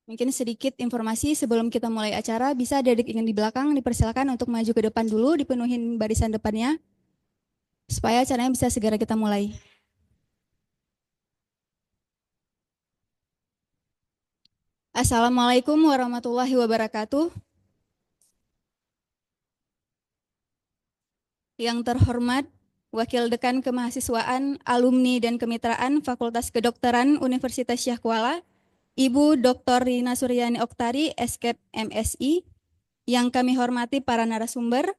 Mungkin sedikit informasi sebelum kita mulai acara, bisa adik yang di belakang dipersilakan untuk maju ke depan dulu, dipenuhin barisan depannya, supaya acaranya bisa segera kita mulai. Assalamualaikum warahmatullahi wabarakatuh. Yang terhormat, Wakil Dekan Kemahasiswaan, Alumni dan Kemitraan Fakultas Kedokteran Universitas Syah Kuala, Ibu Dr. Rina Suryani Oktari, SKEP MSI, yang kami hormati para narasumber,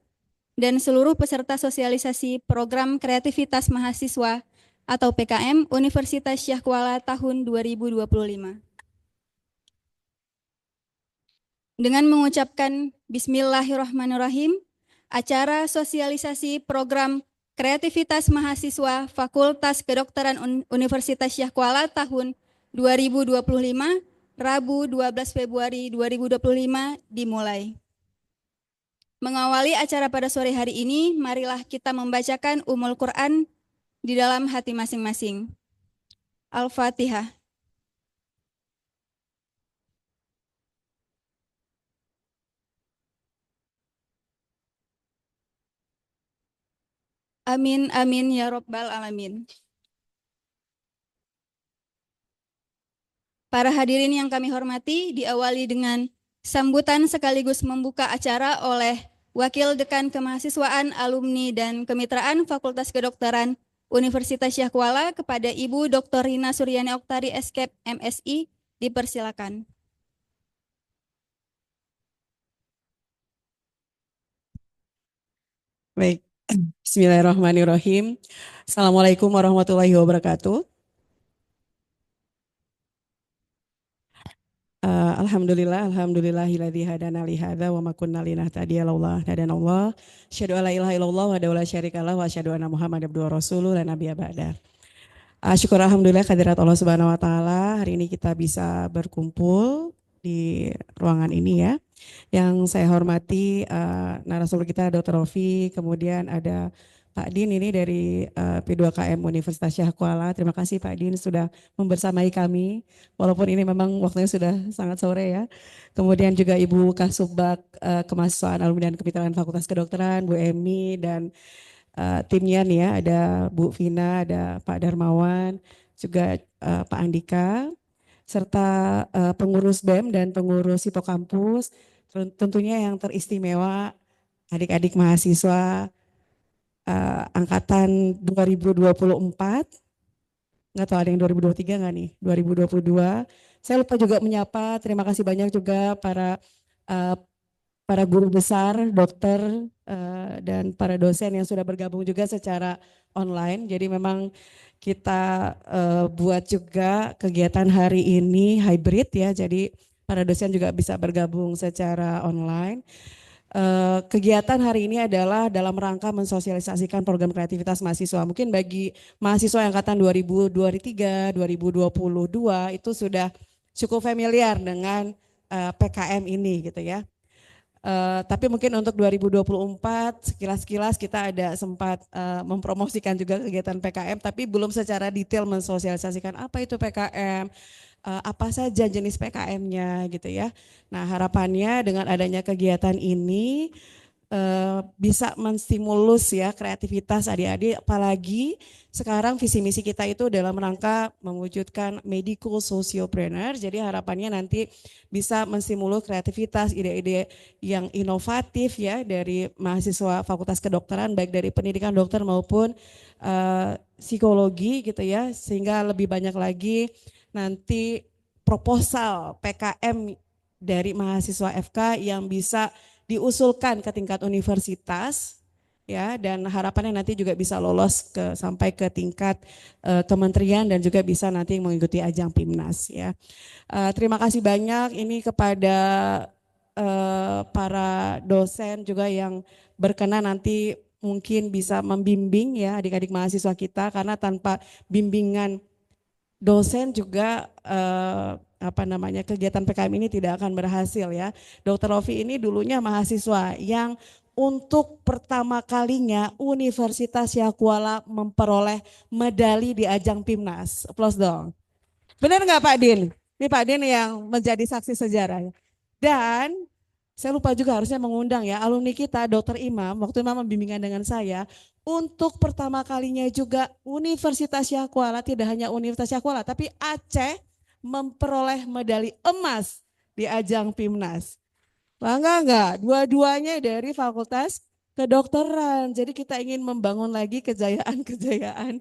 dan seluruh peserta sosialisasi Program Kreativitas Mahasiswa atau PKM Universitas Syah Kuala tahun 2025. Dengan mengucapkan Bismillahirrahmanirrahim, acara sosialisasi program Kreativitas Mahasiswa Fakultas Kedokteran Universitas Syah Kuala tahun 2025, Rabu 12 Februari 2025 dimulai. Mengawali acara pada sore hari ini, marilah kita membacakan Ummul Quran di dalam hati masing-masing. Al-Fatihah. Amin, amin, ya Rabbal Alamin. Para hadirin yang kami hormati, diawali dengan sambutan sekaligus membuka acara oleh Wakil Dekan Kemahasiswaan, Alumni, dan Kemitraan Fakultas Kedokteran Universitas Syah Kuala kepada Ibu Dr. Rina Suryani Oktari, SKEP MSI, dipersilakan. Baik, Bismillahirrahmanirrahim. Assalamualaikum warahmatullahi wabarakatuh. Alhamdulillahilladzi hadana li hadza wa ma kunna linahtadiya laula hadanallah. Asyhadu an la ilaha illallah wa la syarikalah wa asyhadu anna Muhammadar abduhu wa rasuluh la nabiyya ba'da. Syukur alhamdulillah kehadirat Allah Subhanahu wa taala. Hari ini kita bisa berkumpul di ruangan ini ya. Yang saya hormati narasumber kita Dr. Rofi, kemudian ada Pak Din ini dari P2KM Universitas Syah Kuala. Terima kasih Pak Din sudah membersamai kami, walaupun ini memang waktunya sudah sangat sore ya. Kemudian juga Ibu Kasubag Kemahasiswaan Alumni dan Kemitraan Fakultas Kedokteran, Bu Emi dan timnya nih ya, ada Bu Vina, ada Pak Darmawan, juga Pak Andika, serta pengurus BEM dan pengurus Hipokampus, tentunya yang teristimewa adik-adik mahasiswa angkatan 2024, nggak tahu ada yang 2023 nggak nih, 2022. Saya lupa juga menyapa, terima kasih banyak juga para guru besar, dokter, dan para dosen yang sudah bergabung juga secara online. Jadi memang kita buat juga kegiatan hari ini hybrid ya, jadi para dosen juga bisa bergabung secara online. Kegiatan hari ini adalah dalam rangka mensosialisasikan program kreativitas mahasiswa. Mungkin bagi mahasiswa yang angkatan 2023, 2022 itu sudah cukup familiar dengan PKM ini gitu ya. Tapi mungkin untuk 2024 sekilas-kilas kita ada sempat mempromosikan juga kegiatan PKM, tapi belum secara detail mensosialisasikan apa itu PKM, apa saja jenis PKM-nya gitu ya. Nah harapannya dengan adanya kegiatan ini bisa menstimulus ya kreativitas adik-adik, apalagi sekarang visi misi kita itu dalam rangka mewujudkan medical sociopreneur. Jadi harapannya nanti bisa menstimulus kreativitas, ide-ide yang inovatif ya dari mahasiswa Fakultas Kedokteran, baik dari pendidikan dokter maupun psikologi gitu ya, sehingga lebih banyak lagi nanti proposal PKM dari mahasiswa FK yang bisa diusulkan ke tingkat universitas ya, dan harapannya nanti juga bisa lolos sampai ke tingkat kementerian dan juga bisa nanti mengikuti ajang PIMNAS ya. Terima kasih banyak ini kepada para dosen juga yang berkenan nanti mungkin bisa membimbing ya adik-adik mahasiswa kita, karena tanpa bimbingan dosen juga kegiatan PKM ini tidak akan berhasil ya. Dr. Rofi ini dulunya mahasiswa yang untuk pertama kalinya Universitas Syah Kuala memperoleh medali di ajang PIMNAS. Aplaus dong. Benar nggak Pak Din? Ini Pak Den yang menjadi saksi sejarah. Dan saya lupa juga harusnya mengundang ya alumni kita, Dokter Imam, waktu Imam membimbingan dengan saya, untuk pertama kalinya juga Universitas Syah Kuala, tidak hanya Universitas Syah Kuala, tapi Aceh memperoleh medali emas di ajang PIMNAS. Bangga enggak? Dua-duanya dari Fakultas Kedokteran. Jadi kita ingin membangun lagi kejayaan-kejayaan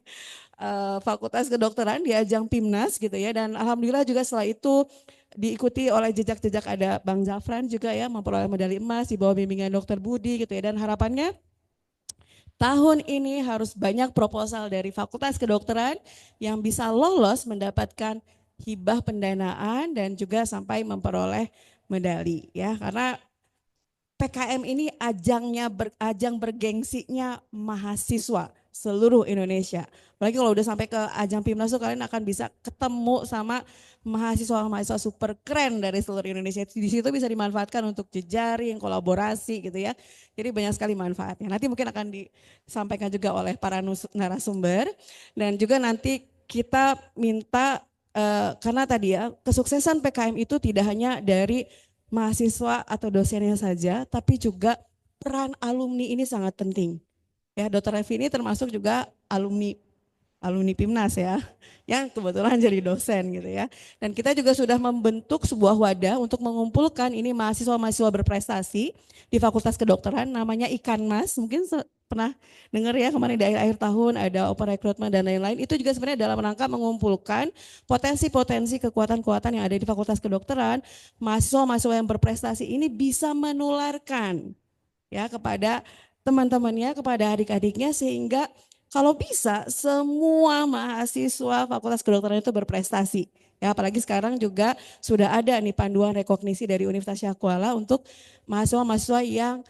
Fakultas Kedokteran di ajang PIMNAS gitu ya. Dan alhamdulillah juga setelah itu diikuti oleh jejak-jejak, ada Bang Zafran juga ya memperoleh medali emas di bawah bimbingan Dokter Budi gitu ya. Dan harapannya tahun ini harus banyak proposal dari Fakultas Kedokteran yang bisa lolos mendapatkan hibah pendanaan dan juga sampai memperoleh medali ya. Karena PKM ini ajang bergengsinya mahasiswa seluruh Indonesia. Apalagi kalau udah sampai ke ajang PIMNAS tuh kalian akan bisa ketemu sama mahasiswa-mahasiswa super keren dari seluruh Indonesia. Di situ bisa dimanfaatkan untuk jejaring, kolaborasi gitu ya. Jadi banyak sekali manfaatnya. Nanti mungkin akan disampaikan juga oleh para narasumber dan juga nanti kita minta karena tadi ya kesuksesan PKM itu tidak hanya dari mahasiswa atau dosennya saja, tapi juga peran alumni ini sangat penting. Ya, Dr. Revi ini termasuk juga alumni PIMNAS ya, yang kebetulan jadi dosen gitu ya. Dan kita juga sudah membentuk sebuah wadah untuk mengumpulkan ini mahasiswa-mahasiswa berprestasi di Fakultas Kedokteran, namanya Ikan Mas, mungkin pernah dengar ya kemarin di akhir-akhir tahun ada open recruitment dan lain-lain. Itu juga sebenarnya dalam rangka mengumpulkan potensi-potensi kekuatan-kekuatan yang ada di Fakultas Kedokteran, mahasiswa-mahasiswa yang berprestasi ini bisa menularkan ya kepada teman-temannya, kepada adik-adiknya sehingga kalau bisa semua mahasiswa Fakultas Kedokteran itu berprestasi. Ya, apalagi sekarang juga sudah ada nih panduan rekognisi dari Universitas Syah Kuala untuk mahasiswa-mahasiswa yang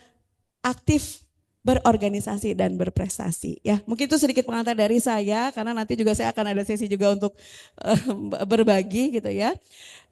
aktif berorganisasi dan berprestasi. Ya, mungkin itu sedikit pengantar dari saya karena nanti juga saya akan ada sesi juga untuk berbagi gitu ya.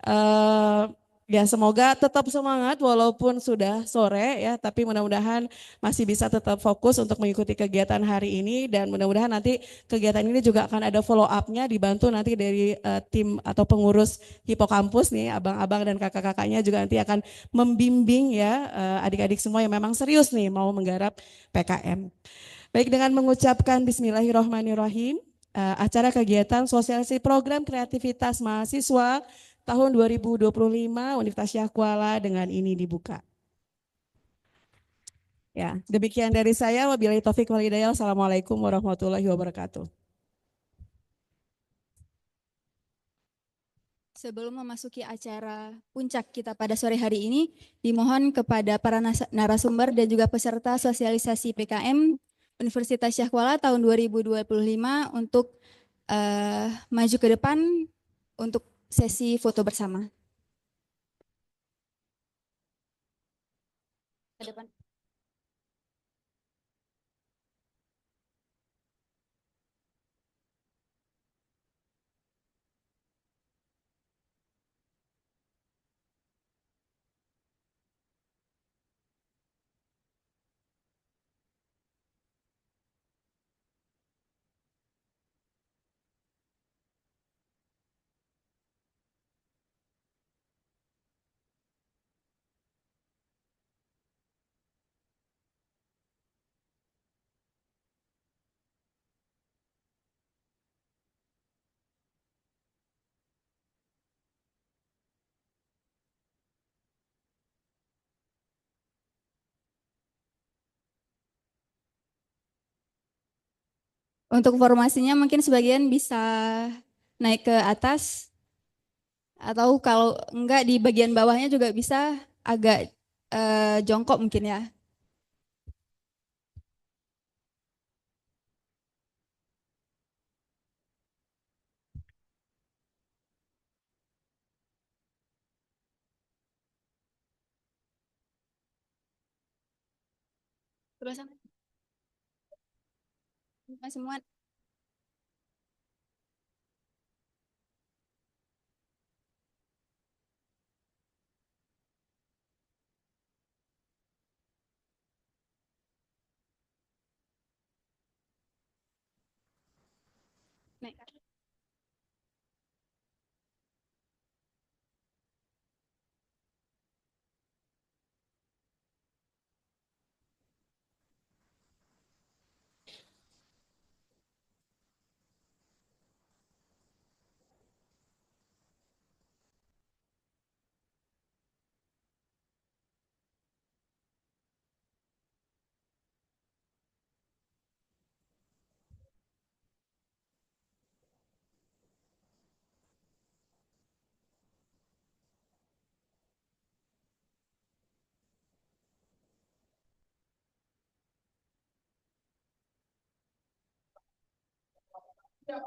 Eh, ya semoga tetap semangat walaupun sudah sore ya, tapi mudah-mudahan masih bisa tetap fokus untuk mengikuti kegiatan hari ini dan mudah-mudahan nanti kegiatan ini juga akan ada follow up-nya dibantu nanti dari tim atau pengurus Hipokampus nih, abang-abang dan kakak-kakaknya juga nanti akan membimbing ya adik-adik semua yang memang serius nih mau menggarap PKM. Baik, dengan mengucapkan Bismillahirrohmanirrohim, acara kegiatan sosialisasi program kreativitas mahasiswa tahun 2025 Universitas Syah Kuala dengan ini dibuka. Ya, demikian dari saya. Wabillahi taufik wal hidayah. Assalamualaikum warahmatullahi wabarakatuh. Sebelum memasuki acara puncak kita pada sore hari ini, dimohon kepada para narasumber dan juga peserta sosialisasi PKM Universitas Syah Kuala tahun 2025 untuk maju ke depan untuk sesi foto bersama. Ke depan. Untuk formasinya mungkin sebagian bisa naik ke atas atau kalau enggak di bagian bawahnya juga bisa agak jongkok mungkin ya. Terus semua. Naik. Mahasiswa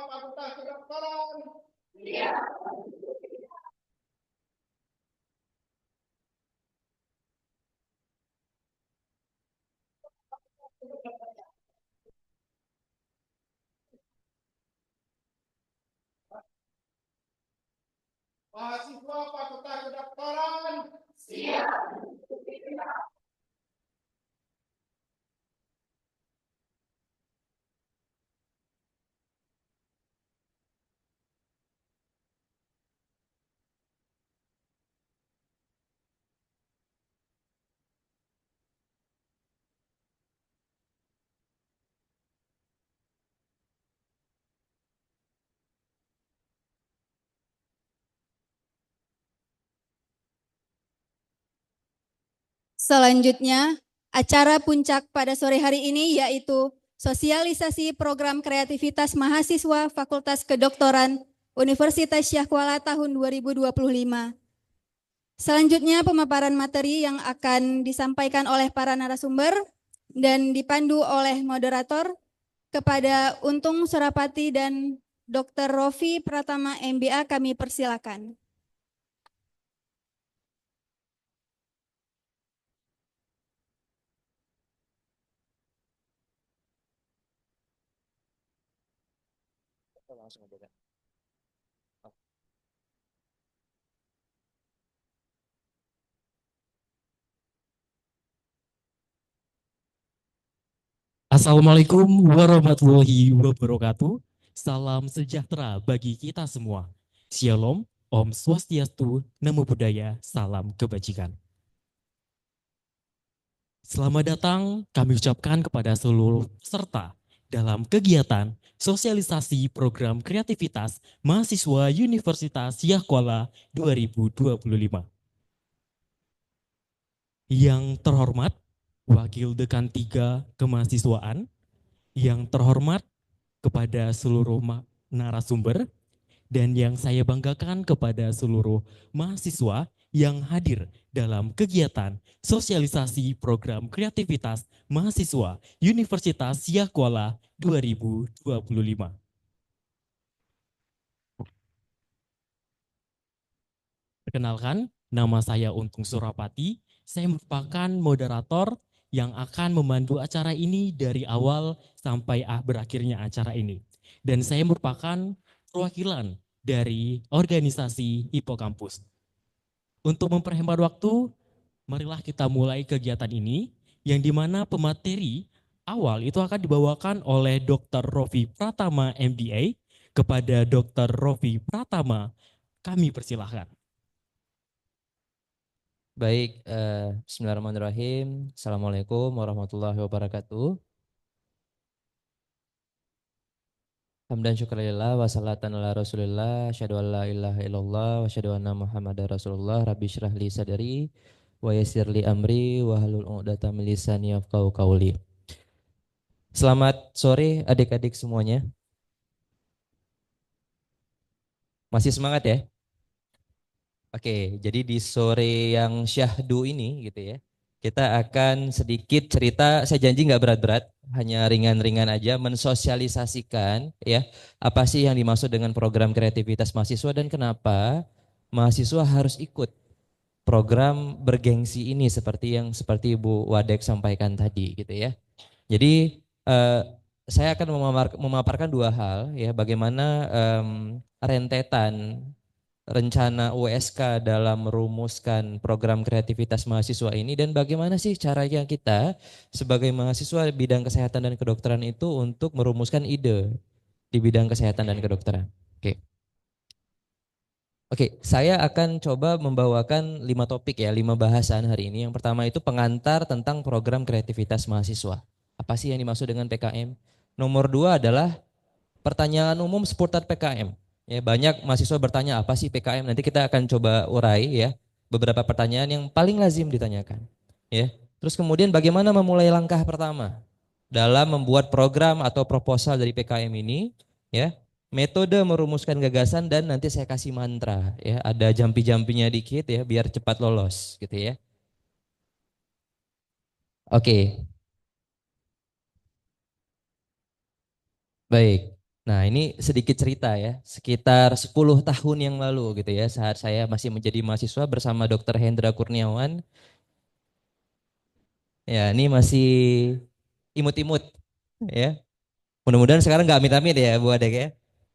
Fakultas Kedokteran. Mahasiswa Fakultas Kedokteran. Selanjutnya, acara puncak pada sore hari ini yaitu sosialisasi program kreativitas mahasiswa Fakultas Kedokteran Universitas Syah Kuala tahun 2025. Selanjutnya, pemaparan materi yang akan disampaikan oleh para narasumber dan dipandu oleh moderator kepada Untung Surapati dan Dr. Rofi Pratama MBA kami persilakan. Langsung aja kan. Assalamualaikum warahmatullahi wabarakatuh. Salam sejahtera bagi kita semua. Shalom, Om Swastiastu, Namo Buddhaya, salam kebajikan. Selamat datang kami ucapkan kepada seluruh peserta dalam kegiatan sosialisasi program kreativitas mahasiswa Universitas Syah Kuala 2025. Yang terhormat, Wakil Dekan 3 Kemahasiswaan, yang terhormat kepada seluruh narasumber, dan yang saya banggakan kepada seluruh mahasiswa yang hadir dalam kegiatan sosialisasi program kreativitas mahasiswa Universitas Syah Kuala 2025. Perkenalkan, nama saya Untung Surapati. Saya merupakan moderator yang akan memandu acara ini dari awal sampai berakhirnya acara ini. Dan saya merupakan perwakilan dari organisasi Hipokampus. Untuk memperhemat waktu, marilah kita mulai kegiatan ini, yang dimana pemateri awal itu akan dibawakan oleh Dr. Rofi Pratama MBA kepada Dr. Rofi Pratama. Kami persilahkan. Baik, bismillahirrahmanirrahim. Assalamualaikum warahmatullahi wabarakatuh. Hamdan syukurillah wa salatan ala rasulillah. Asyhadu an la ilaha illallah wa asyhadu anna muhammadar rasulullah. Rabbi syrah li sadri wa yassir li amri wa halul 'uqdatam min lisani yafqahu qawli. Selamat sore adik-adik semuanya. Masih semangat ya? Oke, jadi di sore yang syahdu ini gitu ya, kita akan sedikit cerita, saya janji nggak berat-berat, hanya ringan-ringan aja, mensosialisasikan ya, apa sih yang dimaksud dengan program kreativitas mahasiswa dan kenapa mahasiswa harus ikut program bergengsi ini seperti Ibu Wadek sampaikan tadi gitu ya. Jadi saya akan memaparkan dua hal ya, bagaimana rentetan rencana USK dalam merumuskan program kreativitas mahasiswa ini dan bagaimana sih caranya kita sebagai mahasiswa bidang kesehatan dan kedokteran itu untuk merumuskan ide di bidang kesehatan dan kedokteran. Oke, saya akan coba membawakan 5 topik ya, 5 bahasan hari ini. Yang pertama itu pengantar tentang program kreativitas mahasiswa. Apa sih yang dimaksud dengan PKM? Nomor 2 adalah pertanyaan umum seputar PKM. Ya, banyak mahasiswa bertanya apa sih PKM? Nanti kita akan coba urai ya beberapa pertanyaan yang paling lazim ditanyakan. Ya, terus kemudian bagaimana memulai langkah pertama dalam membuat program atau proposal dari PKM ini? Ya, metode merumuskan gagasan, dan nanti saya kasih mantra ya. Ada jampi-jampinya dikit ya biar cepat lolos gitu ya. Oke, baik. Nah, ini sedikit cerita ya. Sekitar 10 tahun yang lalu gitu ya, saat saya masih menjadi mahasiswa bersama Dr. Hendra Kurniawan. Ya, ini masih imut-imut ya. Mudah-mudahan sekarang nggak amit-amit ya Bu Adek ya.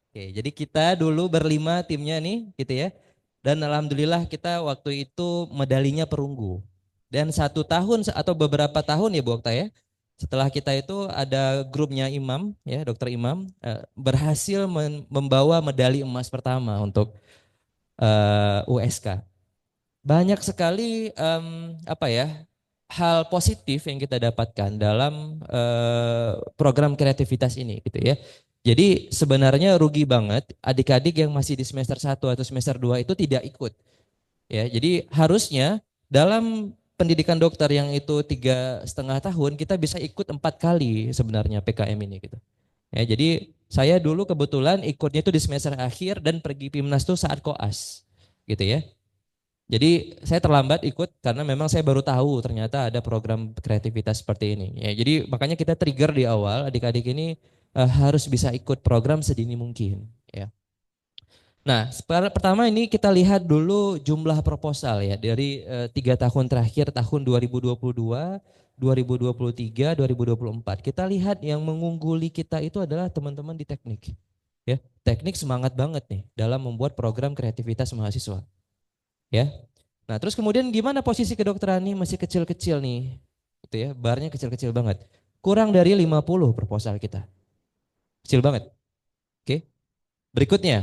Oke, jadi kita dulu berlima timnya nih gitu ya. Dan alhamdulillah kita waktu itu medalinya perunggu. Dan 1 tahun atau beberapa tahun ya Bu Okta ya. Setelah kita itu ada grupnya Imam ya, Dokter Imam berhasil membawa medali emas pertama untuk USK. Banyak sekali apa ya, hal positif yang kita dapatkan dalam program kreativitas ini gitu ya. Jadi sebenarnya rugi banget adik-adik yang masih di semester 1 atau semester 2 itu tidak ikut. Ya, jadi harusnya dalam pendidikan dokter yang itu 3,5 tahun kita bisa ikut 4 kali sebenarnya PKM ini gitu. Ya, jadi saya dulu kebetulan ikutnya itu di semester akhir dan pergi PIMNAS tuh saat koas gitu ya. Jadi saya terlambat ikut karena memang saya baru tahu ternyata ada program kreativitas seperti ini. Ya, jadi makanya kita trigger di awal adik-adik ini harus bisa ikut program sedini mungkin. Ya. Nah, pertama ini kita lihat dulu jumlah proposal ya dari 3 tahun terakhir tahun 2022, 2023, 2024. Kita lihat yang mengungguli kita itu adalah teman-teman di teknik. Ya, teknik semangat banget nih dalam membuat program kreativitas mahasiswa. Ya. Nah, terus kemudian gimana posisi kedokteran nih, masih kecil-kecil nih. Gitu ya, barnya kecil-kecil banget. Kurang dari 50 proposal kita. Kecil banget. Oke. Berikutnya,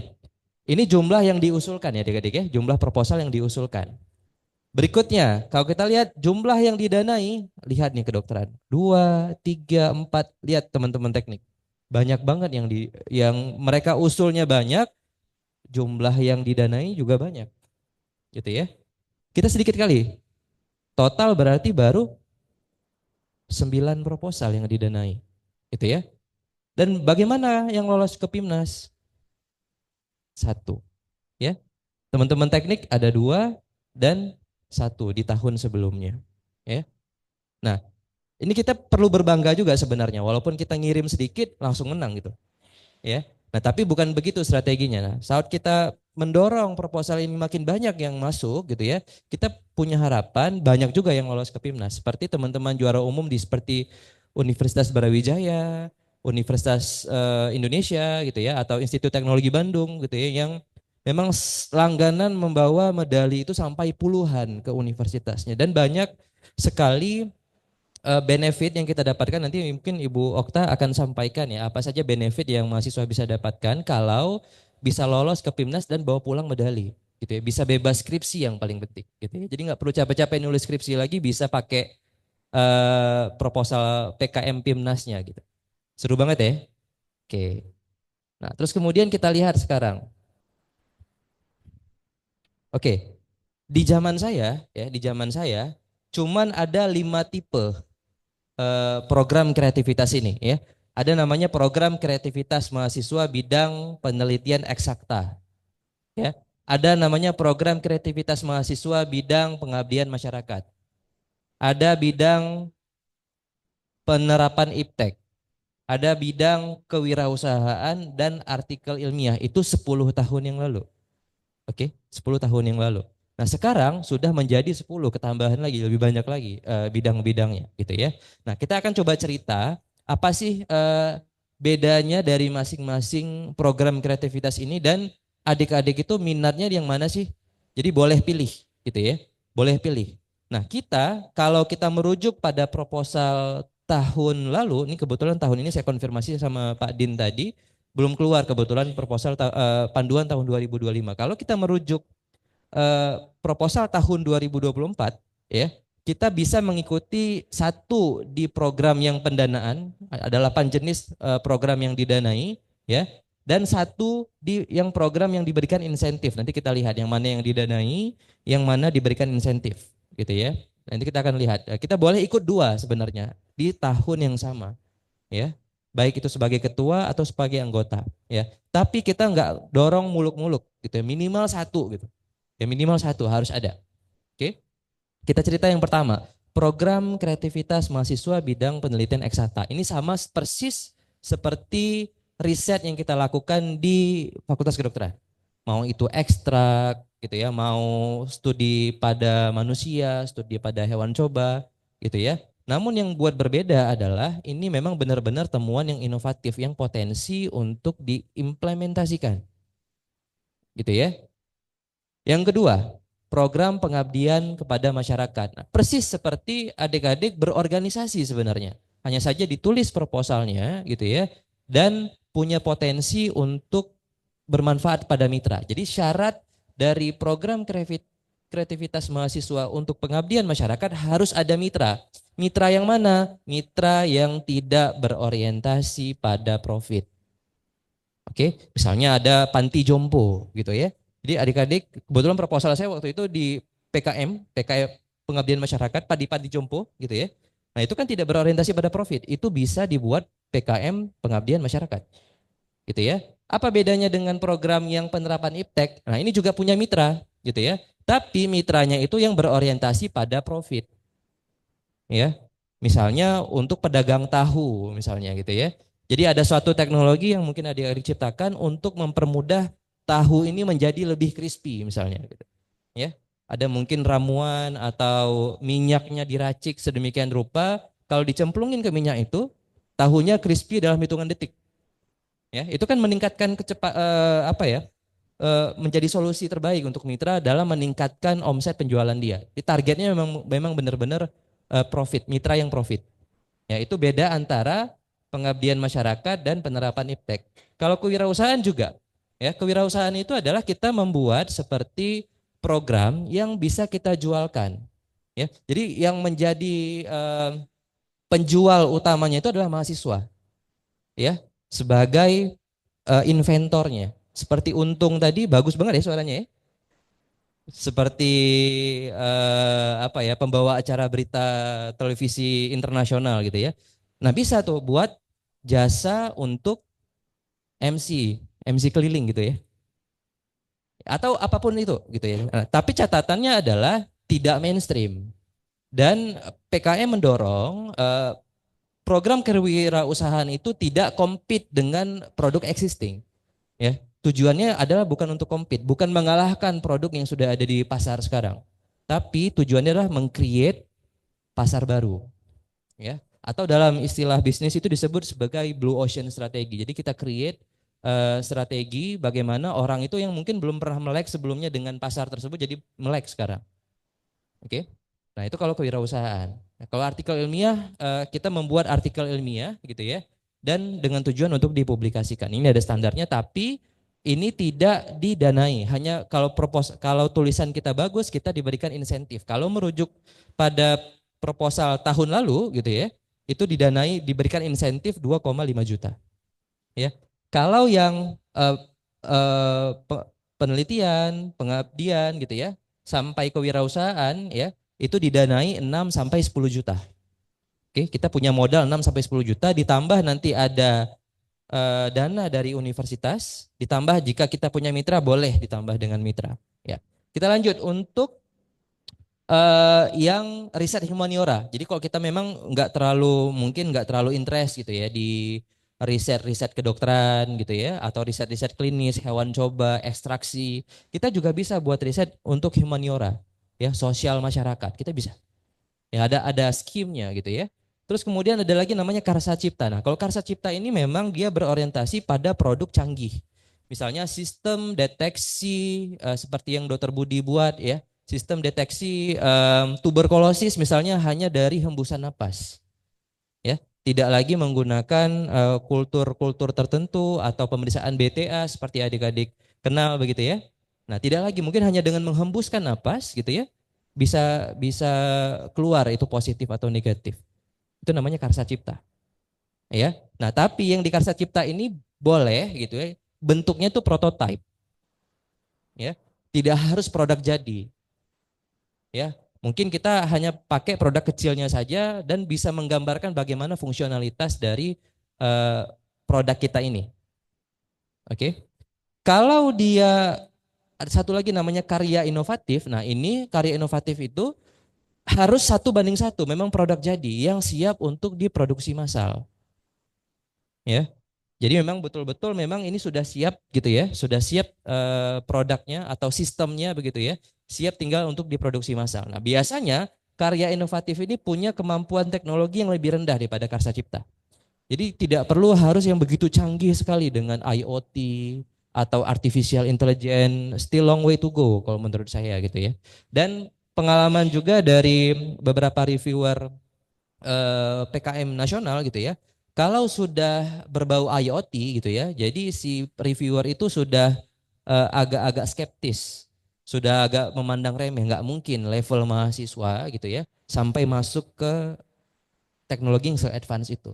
ini jumlah yang diusulkan ya adik-adik ya, jumlah proposal yang diusulkan. Berikutnya, kalau kita lihat jumlah yang didanai, lihat nih kedokteran. 2, 3, 4, lihat teman-teman teknik. Banyak banget yang mereka usulnya banyak, jumlah yang didanai juga banyak. Gitu ya. Kita sedikit kali. Total berarti baru 9 proposal yang didanai. Gitu ya. Dan bagaimana yang lolos ke PIMNAS? 1. Ya. Teman-teman teknik ada 2 dan 1 di tahun sebelumnya. Ya. Nah, ini kita perlu berbangga juga sebenarnya, walaupun kita ngirim sedikit langsung menang gitu. Ya. Nah, tapi bukan begitu strateginya. Nah, saat kita mendorong proposal ini makin banyak yang masuk gitu ya, kita punya harapan banyak juga yang lolos ke PIMNAS. Seperti teman-teman juara umum di seperti Universitas Brawijaya, Universitas Indonesia gitu ya, atau Institut Teknologi Bandung gitu ya, yang memang langganan membawa medali itu sampai puluhan ke universitasnya. Dan banyak sekali benefit yang kita dapatkan. Nanti mungkin Ibu Okta akan sampaikan ya apa saja benefit yang mahasiswa bisa dapatkan kalau bisa lolos ke PIMNAS dan bawa pulang medali gitu ya. Bisa bebas skripsi yang paling penting gitu ya. Jadi nggak perlu capek-capek nulis skripsi lagi, bisa pakai proposal PKM PIMNASnya gitu. Seru banget ya. Oke. Nah, terus kemudian kita lihat sekarang. Oke. Di zaman saya ya, di zaman saya cuman ada 5 tipe program kreativitas ini ya. Ada namanya program kreativitas mahasiswa bidang penelitian eksakta. Ya. Ada namanya program kreativitas mahasiswa bidang pengabdian masyarakat. Ada bidang penerapan iptek. Ada bidang kewirausahaan dan artikel ilmiah. Itu 10 tahun yang lalu. Oke, 10 tahun yang lalu. Nah, sekarang sudah menjadi 10, ketambahan lagi, lebih banyak lagi bidang-bidangnya gitu ya. Nah, kita akan coba cerita apa sih bedanya dari masing-masing program kreativitas ini, dan adik-adik itu minatnya yang mana sih? Jadi boleh pilih gitu ya. Boleh pilih. Nah, kalau kita merujuk pada proposal tahun lalu, ini kebetulan tahun ini saya konfirmasi sama Pak Din tadi, belum keluar kebetulan proposal panduan tahun 2025. Kalau kita merujuk proposal tahun 2024 ya, kita bisa mengikuti 1 di program yang pendanaan, ada 8 jenis program yang didanai ya, dan 1 di yang program yang diberikan insentif. Nanti kita lihat yang mana yang didanai, yang mana diberikan insentif gitu ya. Nanti kita akan lihat. Kita boleh ikut 2 sebenarnya di tahun yang sama ya. baik itu sebagai ketua atau sebagai anggota, ya. Tapi kita nggak dorong muluk-muluk, gitu ya. Minimal satu, gitu. Ya minimal satu harus ada. Oke. Kita cerita yang pertama, program kreativitas mahasiswa bidang penelitian eksakta. Ini sama persis seperti riset yang kita lakukan di Fakultas Kedokteran. Mau itu ekstrak, gitu ya, mau studi pada manusia, studi pada hewan coba, gitu ya. Namun yang buat berbeda adalah ini memang benar-benar temuan yang inovatif, yang potensi untuk diimplementasikan, gitu ya. Yang kedua, program pengabdian kepada masyarakat. Nah, persis seperti adik-adik berorganisasi sebenarnya. Hanya saja ditulis proposalnya, gitu ya, dan punya potensi untuk bermanfaat pada mitra. Jadi syarat dari program kreativitas mahasiswa untuk pengabdian masyarakat harus ada mitra. Mitra yang mana? Mitra yang tidak berorientasi pada profit. Oke, misalnya ada panti jompo gitu ya. Jadi adik-adik, kebetulan proposal saya waktu itu di PKM pengabdian masyarakat, panti jompo gitu ya. Nah itu kan tidak berorientasi pada profit, itu bisa dibuat PKM pengabdian masyarakat gitu ya. Apa bedanya dengan program yang penerapan IPTEK? Nah ini juga punya mitra gitu ya. Tapi mitranya itu yang berorientasi pada profit. Ya. Misalnya untuk pedagang tahu misalnya gitu ya. Jadi ada suatu teknologi yang mungkin adik-adik ciptakan untuk mempermudah tahu ini menjadi lebih crispy misalnya gitu. Ya. Ada mungkin ramuan atau minyaknya diracik sedemikian rupa, kalau dicemplungin ke minyak itu, tahunya crispy dalam hitungan detik. Ya, itu kan meningkatkan menjadi solusi terbaik untuk mitra dalam meningkatkan omset penjualan dia. Di targetnya memang benar-benar profit, mitra yang profit. Ya, itu beda antara pengabdian masyarakat dan penerapan IPTEK. Kalau kewirausahaan juga, ya, kewirausahaan itu adalah kita membuat seperti program yang bisa kita jualkan. Ya, jadi yang menjadi penjual utamanya itu adalah mahasiswa. Ya, sebagai inventornya. Seperti Untung tadi bagus banget ya suaranya ya. Seperti pembawa acara berita televisi internasional gitu ya. Nah, bisa tuh buat jasa untuk MC keliling gitu ya. Atau apapun itu gitu ya. Nah, tapi catatannya adalah tidak mainstream. Dan PKM mendorong program kewirausahaan itu tidak compete dengan produk existing. Ya, tujuannya adalah bukan untuk compete, bukan mengalahkan produk yang sudah ada di pasar sekarang. Tapi tujuannya adalah meng-create pasar baru. Ya, atau dalam istilah bisnis itu disebut sebagai blue ocean strategi. Jadi kita create strategi bagaimana orang itu yang mungkin belum pernah melek sebelumnya dengan pasar tersebut jadi melek sekarang. Oke. Nah, itu kalau kewirausahaan. Nah, kalau artikel ilmiah, kita membuat artikel ilmiah gitu ya, dan dengan tujuan untuk dipublikasikan. Ini ada standarnya, tapi ini tidak didanai. Hanya kalau tulisan kita bagus, kita diberikan insentif. Kalau merujuk pada proposal tahun lalu gitu ya, itu diberikan insentif 2,5 juta. Ya, kalau yang penelitian, pengabdian gitu ya, sampai kewirausahaan ya, itu didanai 6 sampai 10 juta. Oke, kita punya modal 6 sampai 10 juta, ditambah nanti ada dana dari universitas, ditambah jika kita punya mitra boleh ditambah dengan mitra. Ya, kita lanjut untuk yang riset humaniora. Jadi kalau kita memang nggak terlalu interest gitu ya di riset kedokteran gitu ya, atau riset klinis, hewan coba, ekstraksi, kita juga bisa buat riset untuk humaniora, ya, sosial masyarakat, kita bisa. Ya ada skimnya gitu ya. Terus kemudian ada lagi namanya Karsa Cipta. Nah, kalau Karsa Cipta ini memang dia berorientasi pada produk canggih. Misalnya sistem deteksi seperti yang Dr. Budi buat ya. Sistem deteksi tuberkulosis misalnya hanya dari hembusan napas. Ya, tidak lagi menggunakan kultur tertentu atau pemeriksaan BTA seperti adik-adik kenal begitu ya. Nah, tidak lagi, mungkin hanya dengan menghembuskan napas gitu ya. Bisa keluar itu positif atau negatif. Itu namanya Karsa Cipta. Ya. Nah, tapi yang di Karsa Cipta ini boleh gitu ya. Bentuknya itu prototype. Ya. Tidak harus produk jadi. Ya, mungkin kita hanya pakai produk kecilnya saja dan bisa menggambarkan bagaimana fungsionalitas dari produk kita ini. Oke. Kalau dia ada satu lagi namanya karya inovatif. Nah, ini karya inovatif itu harus 1:1. Memang produk jadi yang siap untuk diproduksi massal. Ya. Jadi memang betul-betul memang ini sudah siap gitu ya, sudah siap produknya atau sistemnya begitu ya, siap tinggal untuk diproduksi massal. Nah, biasanya karya inovatif ini punya kemampuan teknologi yang lebih rendah daripada karsa cipta. Jadi tidak perlu harus yang begitu canggih sekali dengan IoT atau artificial intelligence, still long way to go kalau menurut saya gitu ya. Dan pengalaman juga dari beberapa reviewer PKM nasional gitu ya. Kalau sudah berbau IoT gitu ya, jadi si reviewer itu sudah agak-agak skeptis, sudah agak memandang remeh, nggak mungkin level mahasiswa gitu ya, sampai masuk ke teknologi yang se-advance itu,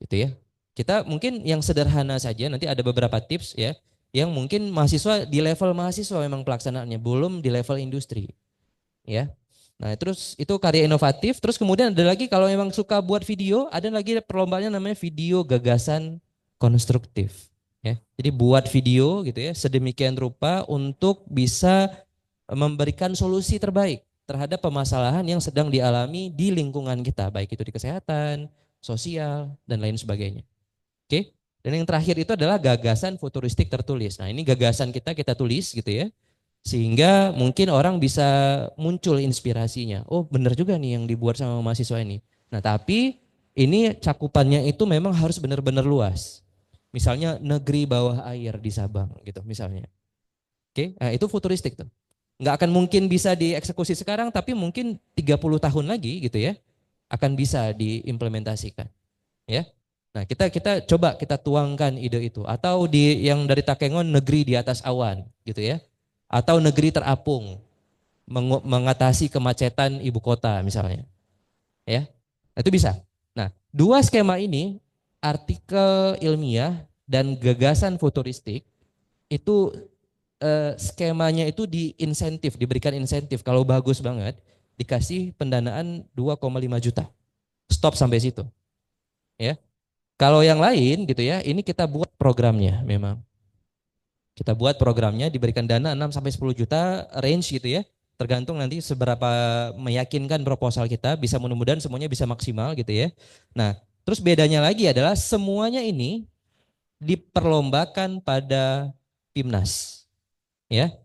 gitu ya. Kita mungkin yang sederhana saja, nanti ada beberapa tips ya, yang mungkin mahasiswa di level mahasiswa memang pelaksanaannya, belum di level industri, ya. Nah, terus itu karya inovatif. Terus kemudian ada lagi kalau memang suka buat video, ada lagi perlombaannya namanya video gagasan konstruktif. Ya, jadi buat video gitu ya, sedemikian rupa untuk bisa memberikan solusi terbaik terhadap permasalahan yang sedang dialami di lingkungan kita, baik itu di kesehatan, sosial, dan lain sebagainya. Oke. Dan yang terakhir itu adalah gagasan futuristik tertulis. Nah, ini gagasan kita tulis gitu ya. Sehingga mungkin orang bisa muncul inspirasinya. Oh, benar juga nih yang dibuat sama mahasiswa ini. Nah, tapi ini cakupannya itu memang harus benar-benar luas. Misalnya negeri bawah air di Sabang gitu misalnya. Oke, nah itu futuristik tuh. Nggak akan mungkin bisa dieksekusi sekarang, tapi mungkin 30 tahun lagi gitu ya, akan bisa diimplementasikan. Ya. Nah, kita coba kita tuangkan ide itu. Atau di yang dari Takengon, negeri di atas awan gitu ya. Atau negeri terapung, mengatasi kemacetan ibu kota misalnya. Ya, itu bisa. Nah, dua skema ini, artikel ilmiah dan gagasan futuristik, itu skemanya itu diberikan insentif. Kalau bagus banget, dikasih pendanaan 2,5 juta. Stop sampai situ. Ya. Kalau yang lain gitu ya, ini kita buat programnya memang. Kita buat programnya, diberikan dana 6 sampai 10 juta range gitu ya. Tergantung nanti seberapa meyakinkan proposal kita, bisa mudah-mudahan semuanya bisa maksimal gitu ya. Nah, terus bedanya lagi adalah semuanya ini diperlombakan pada PIMNAS. Ya.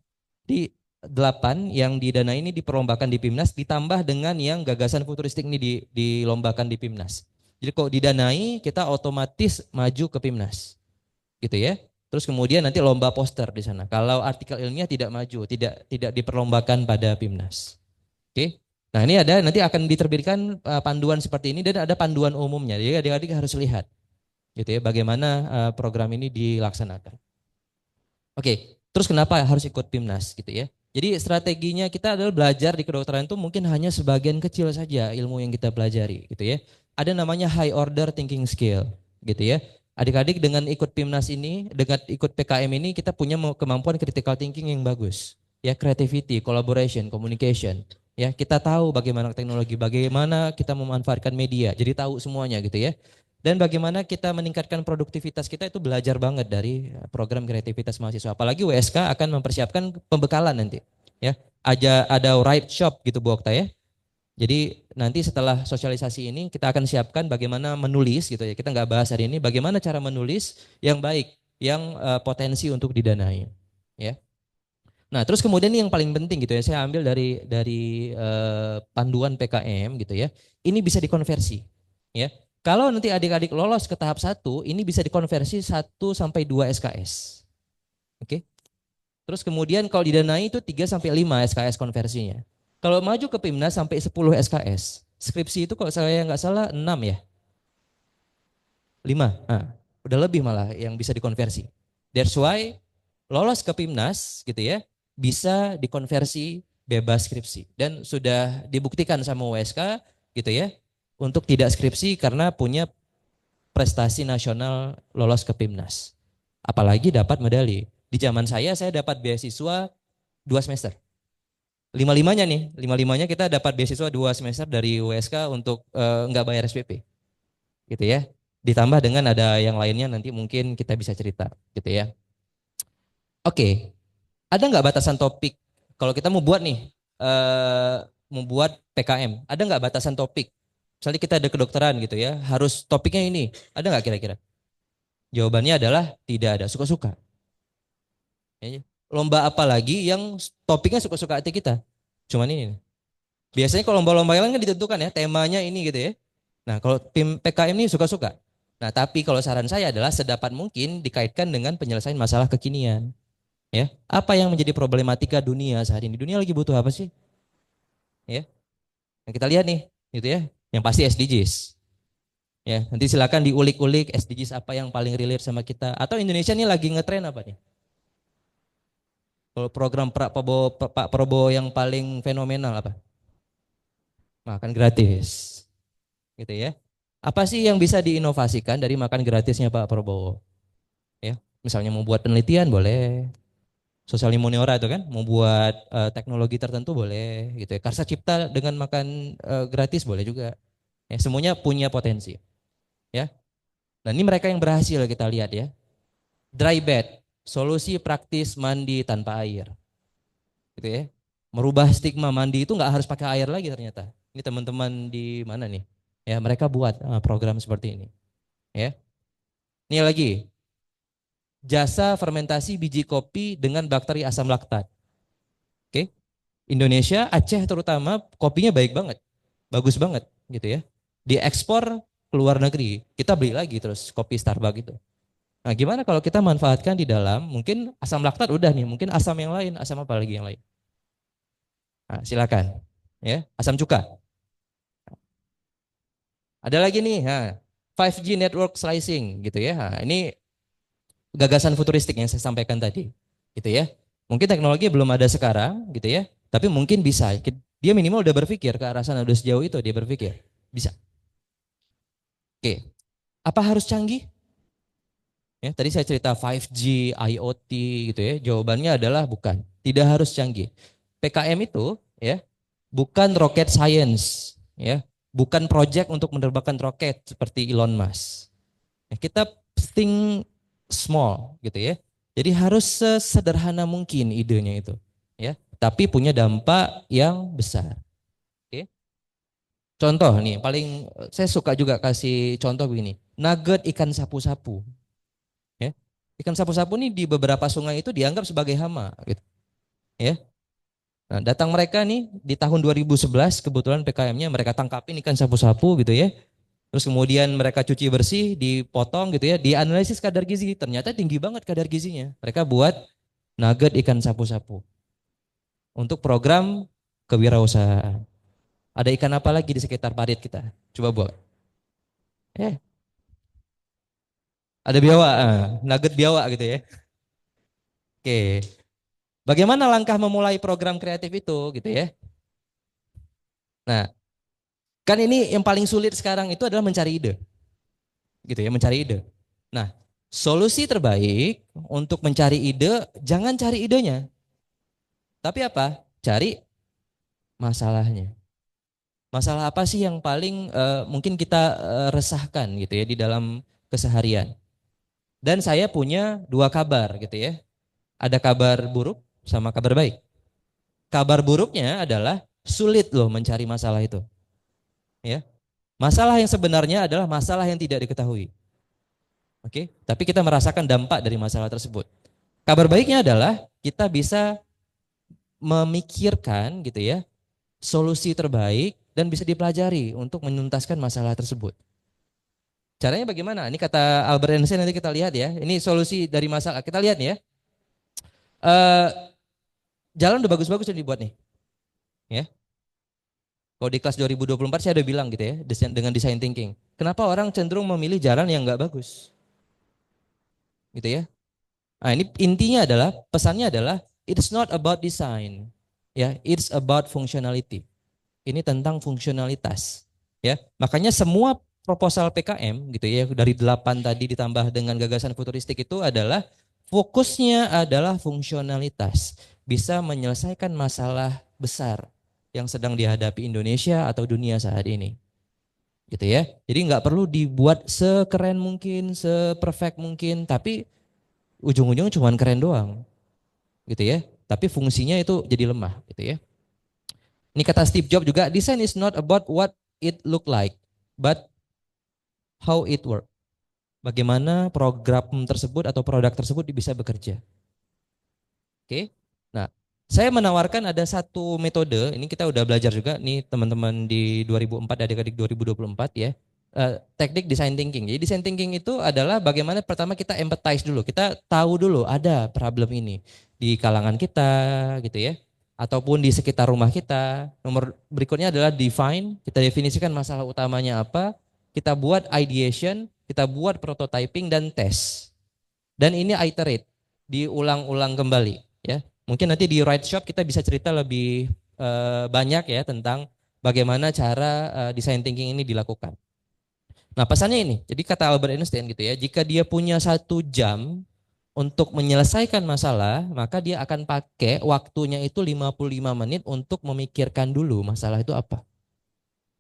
Di 8 yang didana ini diperlombakan di PIMNAS, ditambah dengan yang gagasan futuristik ini dilombakan di PIMNAS. Jadi kalau didanai, kita otomatis maju ke PIMNAS. Gitu ya. Terus kemudian nanti lomba poster di sana. Kalau artikel ilmiah tidak maju, tidak diperlombakan pada PIMNAS. Oke. Nah, ini ada nanti akan diterbitkan panduan seperti ini dan ada panduan umumnya. Jadi adik-adik harus lihat gitu ya bagaimana program ini dilaksanakan. Oke. Terus kenapa harus ikut PIMNAS gitu ya? Jadi strateginya kita adalah belajar di kedokteran itu mungkin hanya sebagian kecil saja ilmu yang kita pelajari gitu ya. Ada namanya high order thinking skill gitu ya. Adik-adik dengan ikut PIMNAS ini, dengan ikut PKM ini kita punya kemampuan critical thinking yang bagus. Ya, creativity, collaboration, communication. Ya, kita tahu bagaimana teknologi, bagaimana kita memanfaatkan media. Jadi tahu semuanya gitu ya. Dan bagaimana kita meningkatkan produktivitas kita itu belajar banget dari program kreativitas mahasiswa. Apalagi WSK akan mempersiapkan pembekalan nanti. Ya, ada right shop gitu Bu Okta ya. Jadi nanti setelah sosialisasi ini kita akan siapkan bagaimana menulis gitu ya. Kita nggak bahas hari ini bagaimana cara menulis yang baik, yang potensi untuk didanai. Ya. Nah terus kemudian yang paling penting gitu ya, saya ambil dari panduan PKM gitu ya. Ini bisa dikonversi. Ya. Kalau nanti adik-adik lolos ke tahap 1, ini bisa dikonversi 1 sampai 2 SKS. Oke. Terus kemudian kalau didanai itu 3 sampai 5 SKS konversinya. Kalau maju ke PIMNAS sampai 10 SKS. Skripsi itu kalau saya nggak salah 6 ya. 5. Nah, udah lebih malah yang bisa dikonversi. That's why lolos ke PIMNAS gitu ya, bisa dikonversi bebas skripsi. Dan sudah dibuktikan sama WSK gitu ya, untuk tidak skripsi karena punya prestasi nasional lolos ke PIMNAS. Apalagi dapat medali. Di zaman saya dapat beasiswa 2 semester. 5-5-nya nih, 5-5-nya kita dapat beasiswa 2 semester dari WSK untuk nggak bayar SPP, gitu ya. Ditambah dengan ada yang lainnya nanti mungkin kita bisa cerita gitu ya. Oke, ada nggak batasan topik? Kalau kita mau buat nih, membuat PKM, ada nggak batasan topik? Misalnya kita ada kedokteran gitu ya, harus topiknya ini, ada nggak kira-kira? Jawabannya adalah tidak ada, suka-suka. Ya, lomba apa lagi yang topiknya suka-suka hati kita? Cuman ini. Biasanya kalau lomba-lomba yang lain kan ditentukan ya, temanya ini gitu ya. Nah kalau tim PKM ini suka-suka. Nah tapi kalau saran saya adalah sedapat mungkin dikaitkan dengan penyelesaian masalah kekinian. Ya, apa yang menjadi problematika dunia saat ini? Dunia lagi butuh apa sih? Ya, yang kita lihat nih, gitu ya. Yang pasti SDGs. Ya, nanti silakan diulik-ulik SDGs apa yang paling relate sama kita. Atau Indonesia ini lagi ngetren apa nih? Kalau program Pak Prabowo yang paling fenomenal apa? Makan gratis. Gitu ya. Apa sih yang bisa diinovasikan dari makan gratisnya Pak Prabowo? Ya, misalnya mau buat penelitian boleh. Sosial humaniora itu kan, mau buat teknologi tertentu boleh gitu ya. Karsa cipta dengan makan gratis boleh juga. Ya, semuanya punya potensi. Ya. Nah, ini mereka yang berhasil kita lihat ya. Dry bed, solusi praktis mandi tanpa air. Gitu ya. Merubah stigma mandi itu nggak harus pakai air lagi ternyata. Ini teman-teman di mana nih? Ya, mereka buat program seperti ini. Ya. Ini lagi, jasa fermentasi biji kopi dengan bakteri asam laktat. Oke. Indonesia, Aceh terutama kopinya baik banget. Bagus banget gitu ya. Diekspor ke luar negeri. Kita beli lagi terus kopi Starbucks itu. Nah, gimana kalau kita manfaatkan di dalam mungkin asam laktat udah nih, mungkin asam yang lain, asam apa lagi yang lain? Nah, silakan. Ya, asam cuka. Ada lagi nih, 5G network slicing gitu ya. Nah, ini gagasan futuristik yang saya sampaikan tadi, gitu ya. Mungkin teknologi belum ada sekarang, gitu ya. Tapi mungkin bisa. Dia minimal udah berpikir ke arah sana, udah sejauh itu dia berpikir. Bisa. Oke. Apa harus canggih? Ya, tadi saya cerita 5G, IoT gitu ya. Jawabannya adalah bukan. Tidak harus canggih. PKM itu ya bukan rocket science, ya. Bukan project untuk menerbangkan roket seperti Elon Musk. Ya, kita think small gitu ya. Jadi harus sesederhana mungkin idenya itu, ya. Tapi punya dampak yang besar. Oke. Contoh nih, paling saya suka juga kasih contoh begini. Nugget ikan sapu-sapu. Ya. Ikan sapu-sapu nih di beberapa sungai itu dianggap sebagai hama gitu. Ya. Nah, datang mereka nih di tahun 2011 kebetulan PKM-nya mereka tangkapin ikan sapu-sapu gitu ya. Terus kemudian mereka cuci bersih, dipotong gitu ya, dianalisis kadar gizi. Ternyata tinggi banget kadar gizinya. Mereka buat nugget ikan sapu-sapu untuk program kewirausahaan. Ada ikan apa lagi di sekitar parit kita? Coba buat. Ada biawak, nugget biawak gitu ya. Oke. Bagaimana langkah memulai program kreatif itu gitu ya? Nah, kan ini yang paling sulit sekarang itu adalah mencari ide. Gitu ya, mencari ide. Nah, solusi terbaik untuk mencari ide, jangan cari idenya. Tapi apa? Cari masalahnya. Masalah apa sih yang paling mungkin kita resahkan gitu ya di dalam keseharian. Dan saya punya dua kabar gitu ya. Ada kabar buruk sama kabar baik. Kabar buruknya adalah sulit loh mencari masalah itu. Ya. Masalah yang sebenarnya adalah masalah yang tidak diketahui. Oke, tapi kita merasakan dampak dari masalah tersebut. Kabar baiknya adalah kita bisa memikirkan gitu ya, solusi terbaik dan bisa dipelajari untuk menuntaskan masalah tersebut. Caranya bagaimana? Ini kata Albert Einstein, nanti kita lihat ya. Ini solusi dari masalah. Kita lihat nih ya. Jalan udah bagus-bagus yang dibuat nih. Ya. Kalau di kelas 2024 saya udah bilang gitu ya, dengan design thinking. Kenapa orang cenderung memilih jalan yang nggak bagus? Gitu ya. Nah, ini intinya adalah, pesannya adalah, it's not about design. Ya, it's about functionality. Ini tentang fungsionalitas. Ya, makanya semua proposal PKM gitu ya, dari 8 tadi ditambah dengan gagasan futuristik itu adalah fokusnya adalah fungsionalitas. Bisa menyelesaikan masalah besar yang sedang dihadapi Indonesia atau dunia saat ini. gitu ya. Jadi nggak perlu dibuat sekeren mungkin, seperfect mungkin, tapi ujung-ujungnya cuma keren doang, gitu ya. Tapi fungsinya itu jadi lemah, gitu ya. Ini kata Steve Jobs juga, design is not about what it look like, but how it work. Bagaimana program tersebut atau produk tersebut bisa bekerja. Oke. Nah, saya menawarkan ada satu metode, ini kita udah belajar juga nih teman-teman di 2004, adik-adik 2024 ya. Teknik design thinking. Jadi design thinking itu adalah bagaimana pertama kita empathize dulu. Kita tahu dulu ada problem ini di kalangan kita gitu ya. Ataupun di sekitar rumah kita. Nomor berikutnya adalah define, kita definisikan masalah utamanya apa. Kita buat ideation, kita buat prototyping dan test. Dan ini iterate, diulang-ulang kembali ya. Mungkin nanti di Right Shop kita bisa cerita lebih banyak ya tentang bagaimana cara design thinking ini dilakukan. Nah pesannya ini, jadi kata Albert Einstein gitu ya, jika dia punya 1 jam untuk menyelesaikan masalah, maka dia akan pakai waktunya itu 55 menit untuk memikirkan dulu masalah itu apa.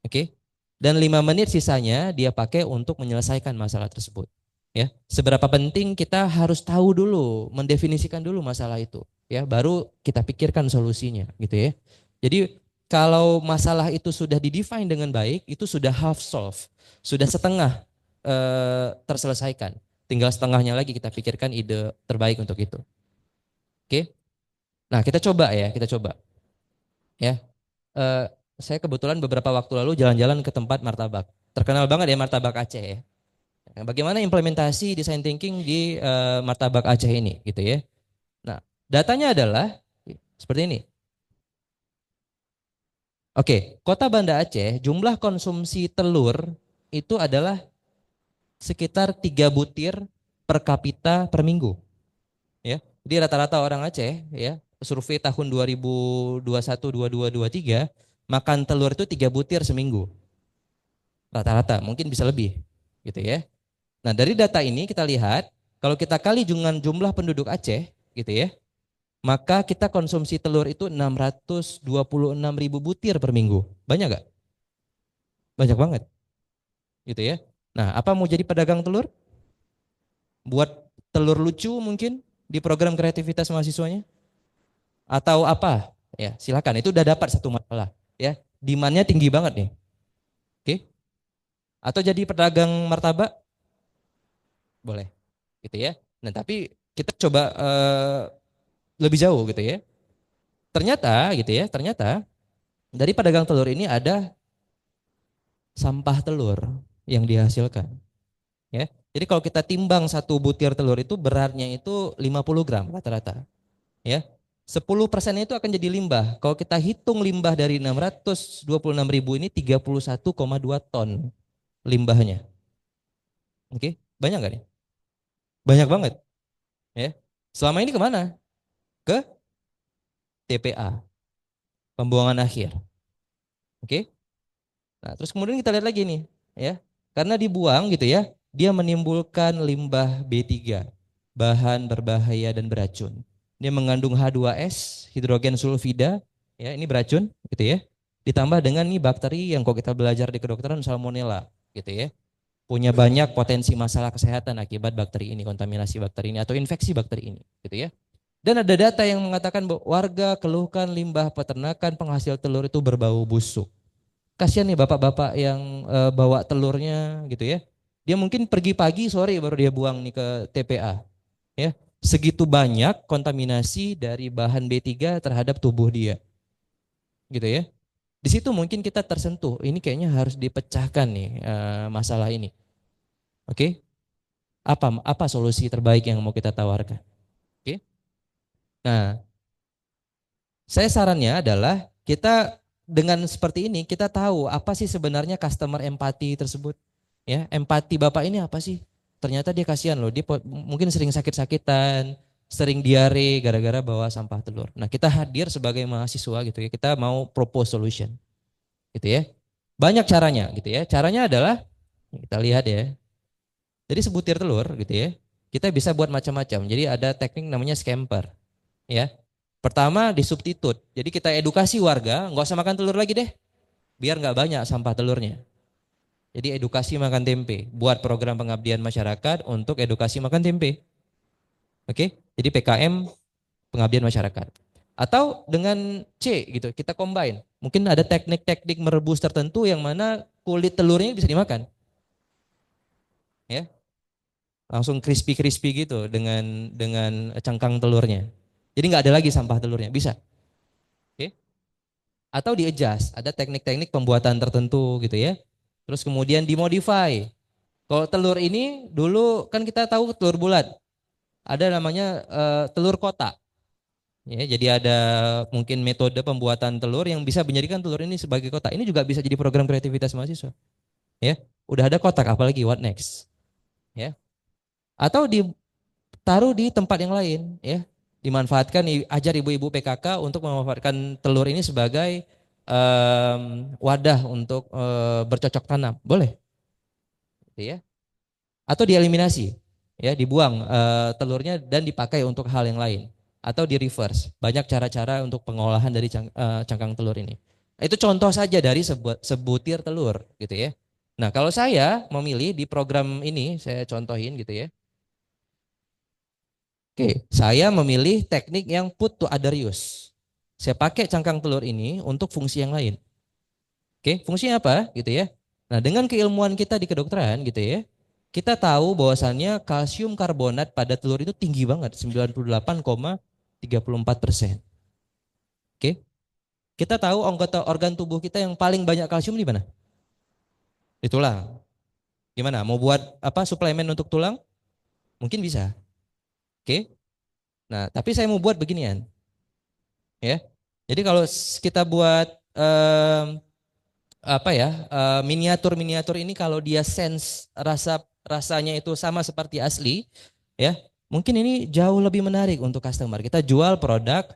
Oke? Dan 5 menit sisanya dia pakai untuk menyelesaikan masalah tersebut. Ya, seberapa penting kita harus tahu dulu, mendefinisikan dulu masalah itu, ya, baru kita pikirkan solusinya, gitu ya. Jadi kalau masalah itu sudah didefine dengan baik, itu sudah half solve, sudah setengah terselesaikan. Tinggal setengahnya lagi kita pikirkan ide terbaik untuk itu. Oke. Nah, kita coba ya, kita coba. Ya. Saya kebetulan beberapa waktu lalu jalan-jalan ke tempat martabak. Terkenal banget ya martabak Aceh ya. Nah, bagaimana implementasi design thinking di martabak Aceh ini gitu ya. Nah, datanya adalah seperti ini. Oke, Kota Banda Aceh jumlah konsumsi telur itu adalah sekitar 3 butir per kapita per minggu. Ya. Jadi rata-rata orang Aceh ya, survei tahun 2021, 22, 23 makan telur itu 3 butir seminggu. Rata-rata, mungkin bisa lebih gitu ya. Nah, dari data ini kita lihat kalau kita kali dengan jumlah penduduk Aceh gitu ya, maka kita konsumsi telur itu 626.000 butir per minggu. Banyak gak? Banyak banget. Gitu ya. Nah, apa mau jadi pedagang telur? Buat telur lucu mungkin di program kreativitas mahasiswanya? Atau apa? Ya, silakan. Itu udah dapat satu masalah, ya. Demand-nya tinggi banget nih. Oke? Atau jadi pedagang martabak? Boleh. Gitu ya. Nah, tapi kita coba lebih jauh gitu ya. Ternyata gitu ya, ternyata dari pedagang telur ini ada sampah telur yang dihasilkan. Ya. Jadi kalau kita timbang satu butir telur itu beratnya itu 50 gram rata-rata. Ya. 10% itu akan jadi limbah. Kalau kita hitung limbah dari 626.000 ini 31,2 ton limbahnya. Oke, banyak nggak nih? Banyak banget. Ya. Selama ini kemana? Ke TPA, pembuangan akhir. Oke. Nah, terus kemudian kita lihat lagi nih, ya. Karena dibuang gitu ya, dia menimbulkan limbah B3, bahan berbahaya dan beracun. Dia mengandung H2S, hidrogen sulfida, ya, ini beracun gitu ya. Ditambah dengan nih bakteri yang kalau kita belajar di kedokteran Salmonella, gitu ya. Punya banyak potensi masalah kesehatan akibat bakteri ini, kontaminasi bakteri ini atau infeksi bakteri ini, gitu ya. Dan ada data yang mengatakan bahwa warga keluhkan limbah peternakan penghasil telur itu berbau busuk. Kasihan nih bapak-bapak yang bawa telurnya gitu ya. Dia mungkin pergi pagi, sore baru dia buang nih ke TPA. Ya, segitu banyak kontaminasi dari bahan B3 terhadap tubuh dia. Gitu ya. Di situ mungkin kita tersentuh. Ini kayaknya harus dipecahkan nih masalah ini. Oke? Apa solusi terbaik yang mau kita tawarkan? Oke? Nah, saya sarannya adalah kita dengan seperti ini kita tahu apa sih sebenarnya customer empati tersebut. Ya, empati Bapak ini apa sih? Ternyata dia kasihan loh, dia mungkin sering sakit-sakitan, sering diare gara-gara bawa sampah telur. Nah, kita hadir sebagai mahasiswa gitu ya, kita mau propose solution. Gitu ya. Banyak caranya gitu ya. Caranya adalah kita lihat ya. Jadi sebutir telur gitu ya. Kita bisa buat macam-macam. Jadi ada teknik namanya scamper. Ya. Pertama di substitute. Jadi kita edukasi warga, nggak usah makan telur lagi deh. Biar nggak banyak sampah telurnya. Jadi edukasi makan tempe, buat program pengabdian masyarakat untuk edukasi makan tempe. Oke, jadi PKM pengabdian masyarakat. Atau dengan C gitu, kita combine. Mungkin ada teknik-teknik merebus tertentu yang mana kulit telurnya bisa dimakan. Ya, langsung crispy-crispy gitu dengan cangkang telurnya. Jadi nggak ada lagi sampah telurnya, bisa. Oke. Atau di-adjust, ada teknik-teknik pembuatan tertentu gitu ya. Terus kemudian dimodify. Kalau telur ini dulu kan kita tahu telur bulat. Ada namanya telur kotak. Ya, jadi ada mungkin metode pembuatan telur yang bisa menjadikan telur ini sebagai kotak. Ini juga bisa jadi program kreativitas mahasiswa. Ya, udah ada kotak, apalagi what next? Ya, atau ditaruh di tempat yang lain. Ya, dimanfaatkan, ajar ibu-ibu PKK untuk memanfaatkan telur ini sebagai wadah untuk bercocok tanam, boleh? Gitu ya. Atau dieliminasi, ya, dibuang telurnya dan dipakai untuk hal yang lain. Atau di reverse. Banyak cara-cara untuk pengolahan dari cangkang telur ini. Itu contoh saja dari sebutir telur gitu ya. Nah, kalau saya memilih di program ini, saya contohin gitu ya. Oke, saya memilih teknik yang put to other use. Saya pakai cangkang telur ini untuk fungsi yang lain. Oke, fungsinya apa gitu ya. Nah, dengan keilmuan kita di kedokteran gitu ya, kita tahu bahwasannya kalsium karbonat pada telur itu tinggi banget, 98,34%. Oke. Kita tahu anggota organ tubuh kita yang paling banyak kalsium di mana? Di tulang. Gimana? Mau buat apa suplemen untuk tulang? Mungkin bisa. Oke. Nah, tapi saya mau buat beginian. Ya. Jadi kalau kita buat apa ya? Miniatur-miniatur ini kalau dia sense rasanya itu sama seperti asli, ya. Mungkin ini jauh lebih menarik untuk customer. Kita jual produk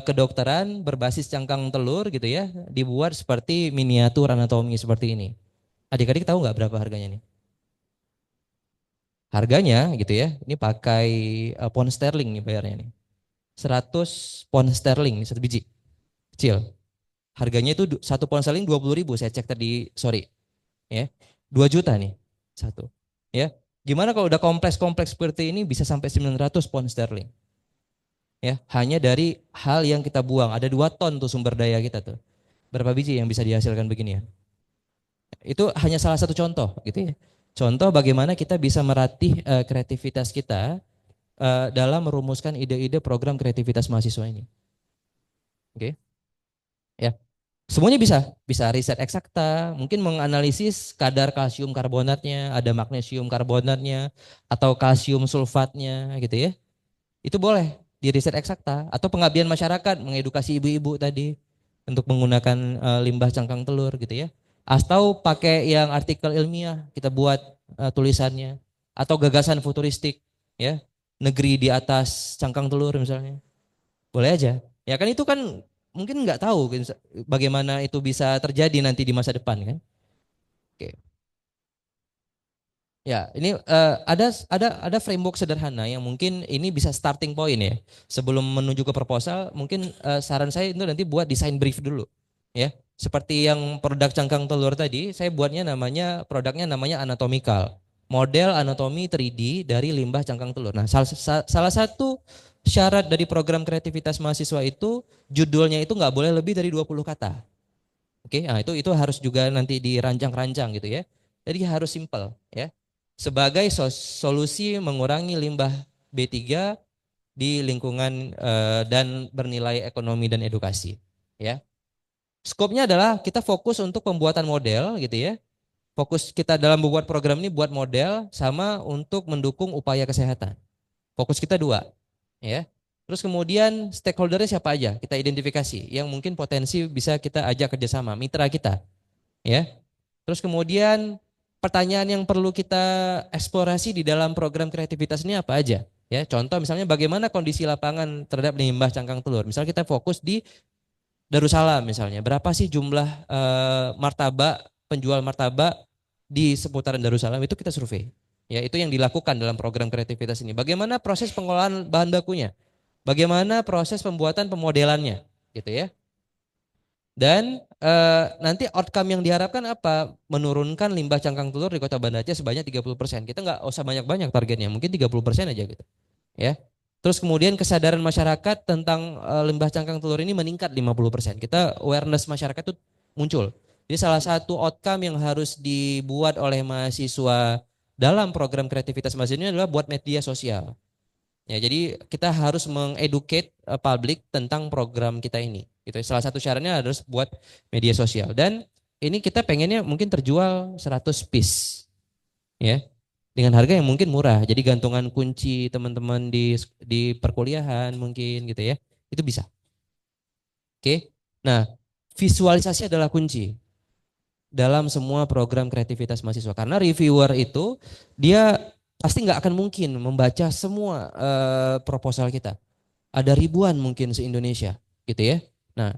kedokteran berbasis cangkang telur gitu ya, dibuat seperti miniatur anatomi seperti ini. Adik-adik tahu nggak berapa harganya nih? Harganya gitu ya, ini pakai pound sterling nih bayarnya nih. 100 pound sterling nih satu biji, kecil. Harganya itu satu pound sterling 20.000, saya cek tadi sorry. Ya, 2 juta nih satu. Ya, gimana kalau udah kompleks-kompleks seperti ini bisa sampai 900 pound sterling. Ya, hanya dari hal yang kita buang. Ada 2 ton tuh sumber daya kita tuh. Berapa biji yang bisa dihasilkan begini ya? Itu hanya salah satu contoh gitu ya. Contoh bagaimana kita bisa meratih kreativitas kita dalam merumuskan ide-ide program kreativitas mahasiswa ini. Oke. Ya. Semuanya bisa riset eksakta, mungkin menganalisis kadar kalsium karbonatnya, ada magnesium karbonatnya atau kalsium sulfatnya gitu ya. Itu boleh di riset eksakta atau pengabdian masyarakat, mengedukasi ibu-ibu tadi untuk menggunakan limbah cangkang telur gitu ya. Atau pakai yang artikel ilmiah kita buat tulisannya atau gagasan futuristik ya, negeri di atas cangkang telur misalnya. Boleh aja. Ya kan itu kan mungkin nggak tahu bagaimana itu bisa terjadi nanti di masa depan kan. Oke. Ya, ini ada framework sederhana yang mungkin ini bisa starting point ya. Sebelum menuju ke proposal, mungkin saran saya itu nanti buat desain brief dulu, ya. Seperti yang produk cangkang telur tadi, saya buatnya produknya namanya anatomical, model anatomi 3D dari limbah cangkang telur. Nah, salah satu syarat dari program kreativitas mahasiswa itu judulnya itu nggak boleh lebih dari 20 kata. Oke, nah itu harus juga nanti dirancang-rancang gitu ya. Jadi harus simple ya. Sebagai solusi mengurangi limbah B3 di lingkungan dan bernilai ekonomi dan edukasi ya. Skopnya adalah kita fokus untuk pembuatan model gitu ya. Fokus kita dalam membuat program ini buat model sama untuk mendukung upaya kesehatan. Fokus kita 2 ya. Terus kemudian stakeholdernya siapa aja kita identifikasi yang mungkin potensi bisa kita ajak kerjasama, mitra kita ya. Terus kemudian pertanyaan yang perlu kita eksplorasi di dalam program kreativitas ini apa aja ya. Contoh misalnya bagaimana kondisi lapangan terhadap limbah cangkang telur. Misal kita fokus di Darussalam misalnya, berapa sih jumlah martabak, penjual martabak di seputaran Darussalam itu kita survei. Ya, itu yang dilakukan dalam program kreativitas ini. Bagaimana proses pengolahan bahan bakunya? Bagaimana proses pembuatan pemodelannya, gitu ya. Dan nanti outcome yang diharapkan apa? Menurunkan limbah cangkang telur di Kota Banda Aceh sebanyak 30%. Kita nggak usah banyak-banyak targetnya, mungkin 30% aja gitu. Ya. Terus kemudian kesadaran masyarakat tentang limbah cangkang telur ini meningkat 50%. Kita awareness masyarakat itu muncul. Jadi salah satu outcome yang harus dibuat oleh mahasiswa dalam program kreativitas mahasiswa ini adalah buat media sosial. Ya, jadi kita harus mengeducate publik tentang program kita ini. Itu salah satu syaratnya harus buat media sosial. Dan ini kita pengennya mungkin terjual 100 piece. Ya. Dengan harga yang mungkin murah. Jadi gantungan kunci teman-teman di perkuliahan mungkin gitu ya. Itu bisa. Oke. Nah, visualisasi adalah kunci dalam semua program kreativitas mahasiswa. Karena reviewer itu dia pasti nggak akan mungkin membaca semua proposal kita. Ada ribuan mungkin se-Indonesia gitu ya. Nah,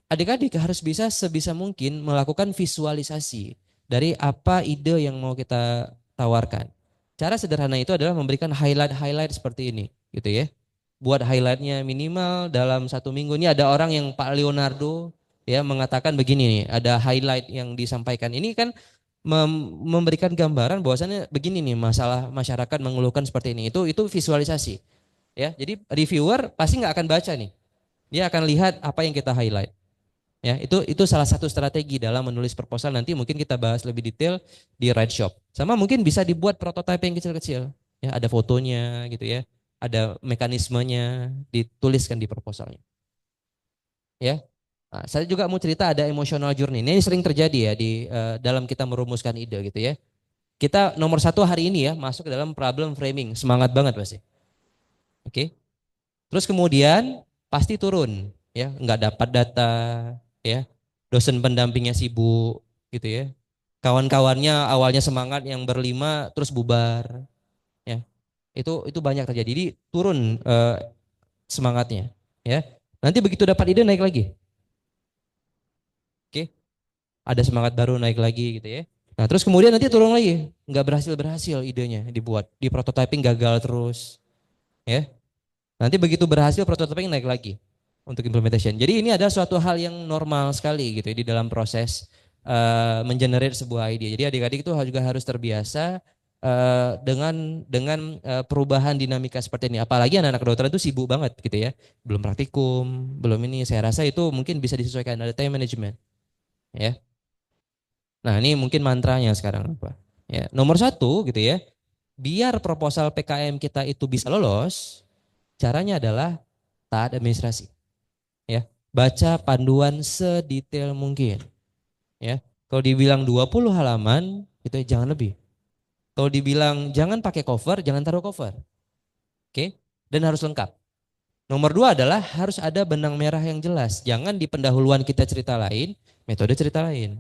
adik-adik harus bisa sebisa mungkin melakukan visualisasi dari apa ide yang mau kita tawarkan. Cara sederhana itu adalah memberikan highlight-highlight seperti ini gitu ya. Buat highlightnya minimal dalam 1 minggu. Ini ada orang yang Pak Leonardo ya mengatakan begini nih, ada highlight yang disampaikan. Ini kan memberikan gambaran bahwasannya begini nih masalah masyarakat mengeluhkan seperti ini. Itu visualisasi. Ya, jadi reviewer pasti nggak akan baca nih. Dia akan lihat apa yang kita highlight. Ya, itu salah satu strategi dalam menulis proposal. Nanti mungkin kita bahas lebih detail di Write Shop. Sama mungkin bisa dibuat prototipe yang kecil-kecil. Ya, ada fotonya gitu ya. Ada mekanismenya dituliskan di proposalnya. Ya. Nah, saya juga mau cerita ada emotional journey. Ini sering terjadi ya di dalam kita merumuskan ide gitu ya. Kita nomor 1 hari ini ya masuk ke dalam problem framing. Semangat banget pasti. Oke. Terus kemudian pasti turun ya, nggak dapat data ya. Dosen pendampingnya sibuk gitu ya. Kawan-kawannya awalnya semangat yang berlima terus bubar ya. Itu banyak terjadi. Jadi turun semangatnya ya. Nanti begitu dapat ide naik lagi. Oke. Ada semangat baru naik lagi gitu ya. Nah, terus kemudian nanti turun lagi. Nggak berhasil idenya dibuat. Di prototyping gagal terus ya. Nanti begitu berhasil prototyping naik lagi untuk implementation. Jadi ini adalah suatu hal yang normal sekali gitu ya, di dalam proses mengenerate sebuah ide. Jadi adik-adik itu juga harus terbiasa dengan perubahan dinamika seperti ini. Apalagi anak-anak kedokteran itu sibuk banget gitu ya. Belum praktikum, belum ini. Saya rasa itu mungkin bisa disesuaikan ada time management. Ya. Nah ini mungkin mantranya sekarang apa? Ya, nomor 1 gitu ya. Biar proposal PKM kita itu bisa lolos, caranya adalah taat administrasi. Ya, baca panduan sedetail mungkin. Ya, kalau dibilang 20 halaman, itu jangan lebih. Kalau dibilang jangan pakai cover, jangan taruh cover. Oke? Dan harus lengkap. Nomor 2 adalah harus ada benang merah yang jelas. Jangan di pendahuluan kita cerita lain, metode cerita lain.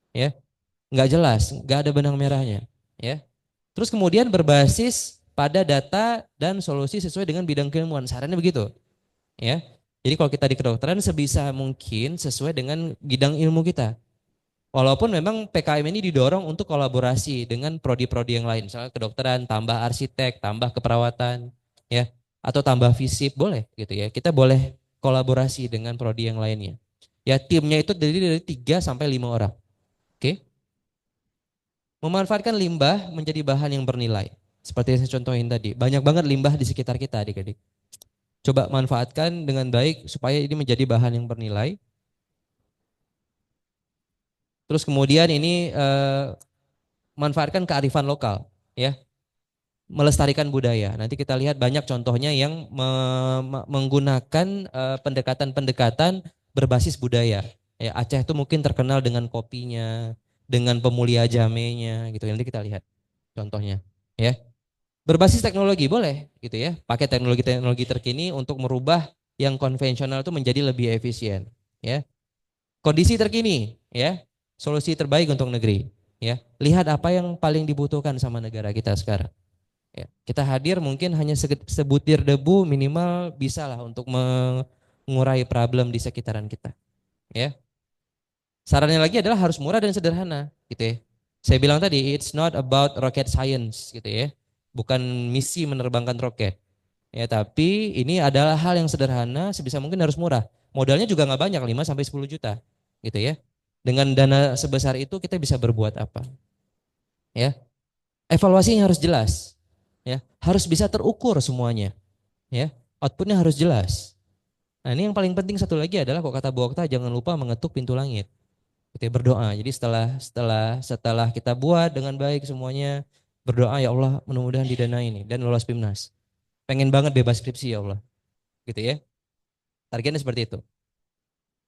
Ya, nggak jelas, nggak ada benang merahnya. Ya. Terus kemudian berbasis pada data dan solusi sesuai dengan bidang keilmuan. Sarannya begitu. Ya. Jadi kalau kita di kedokteran sebisa mungkin sesuai dengan bidang ilmu kita. Walaupun memang PKM ini didorong untuk kolaborasi dengan prodi-prodi yang lain. Misalnya kedokteran tambah arsitek, tambah keperawatan, ya, atau tambah FISIP boleh gitu ya. Kita boleh kolaborasi dengan prodi yang lainnya. Ya, timnya itu terdiri dari 3 sampai 5 orang. Oke. Memanfaatkan limbah menjadi bahan yang bernilai. Seperti yang saya contohin tadi, banyak banget limbah di sekitar kita adik-adik. Coba manfaatkan dengan baik supaya ini menjadi bahan yang bernilai. Terus kemudian ini manfaatkan kearifan lokal, ya, melestarikan budaya. Nanti kita lihat banyak contohnya yang menggunakan pendekatan-pendekatan berbasis budaya. Ya, Aceh itu mungkin terkenal dengan kopinya, dengan pemulia jamenya, gitu. Nanti kita lihat contohnya, ya. Berbasis teknologi boleh gitu ya. Pakai teknologi-teknologi terkini untuk merubah yang konvensional itu menjadi lebih efisien, ya. Kondisi terkini, ya. Solusi terbaik untuk negeri, ya. Lihat apa yang paling dibutuhkan sama negara kita sekarang. Ya. Kita hadir mungkin hanya sebutir debu minimal bisa lah untuk mengurai problem di sekitaran kita, ya. Sarannya lagi adalah harus murah dan sederhana, gitu ya. Saya bilang tadi it's not about rocket science gitu ya. Bukan misi menerbangkan roket. Ya, tapi ini adalah hal yang sederhana, sebisa mungkin harus murah. Modalnya juga nggak banyak, 5 sampai 10 juta, gitu ya. Dengan dana sebesar itu kita bisa berbuat apa? Ya, evaluasinya harus jelas, ya, harus bisa terukur semuanya, ya, outputnya harus jelas. Nah, ini yang paling penting satu lagi adalah kok kata Bu Okta, jangan lupa mengetuk pintu langit. Kita berdoa. Jadi setelah kita buat dengan baik semuanya, berdoa ya Allah mudah-mudahan didanai ini dan lolos PIMNAS. Pengen banget bebas skripsi ya Allah. Gitu ya. Targetnya seperti itu.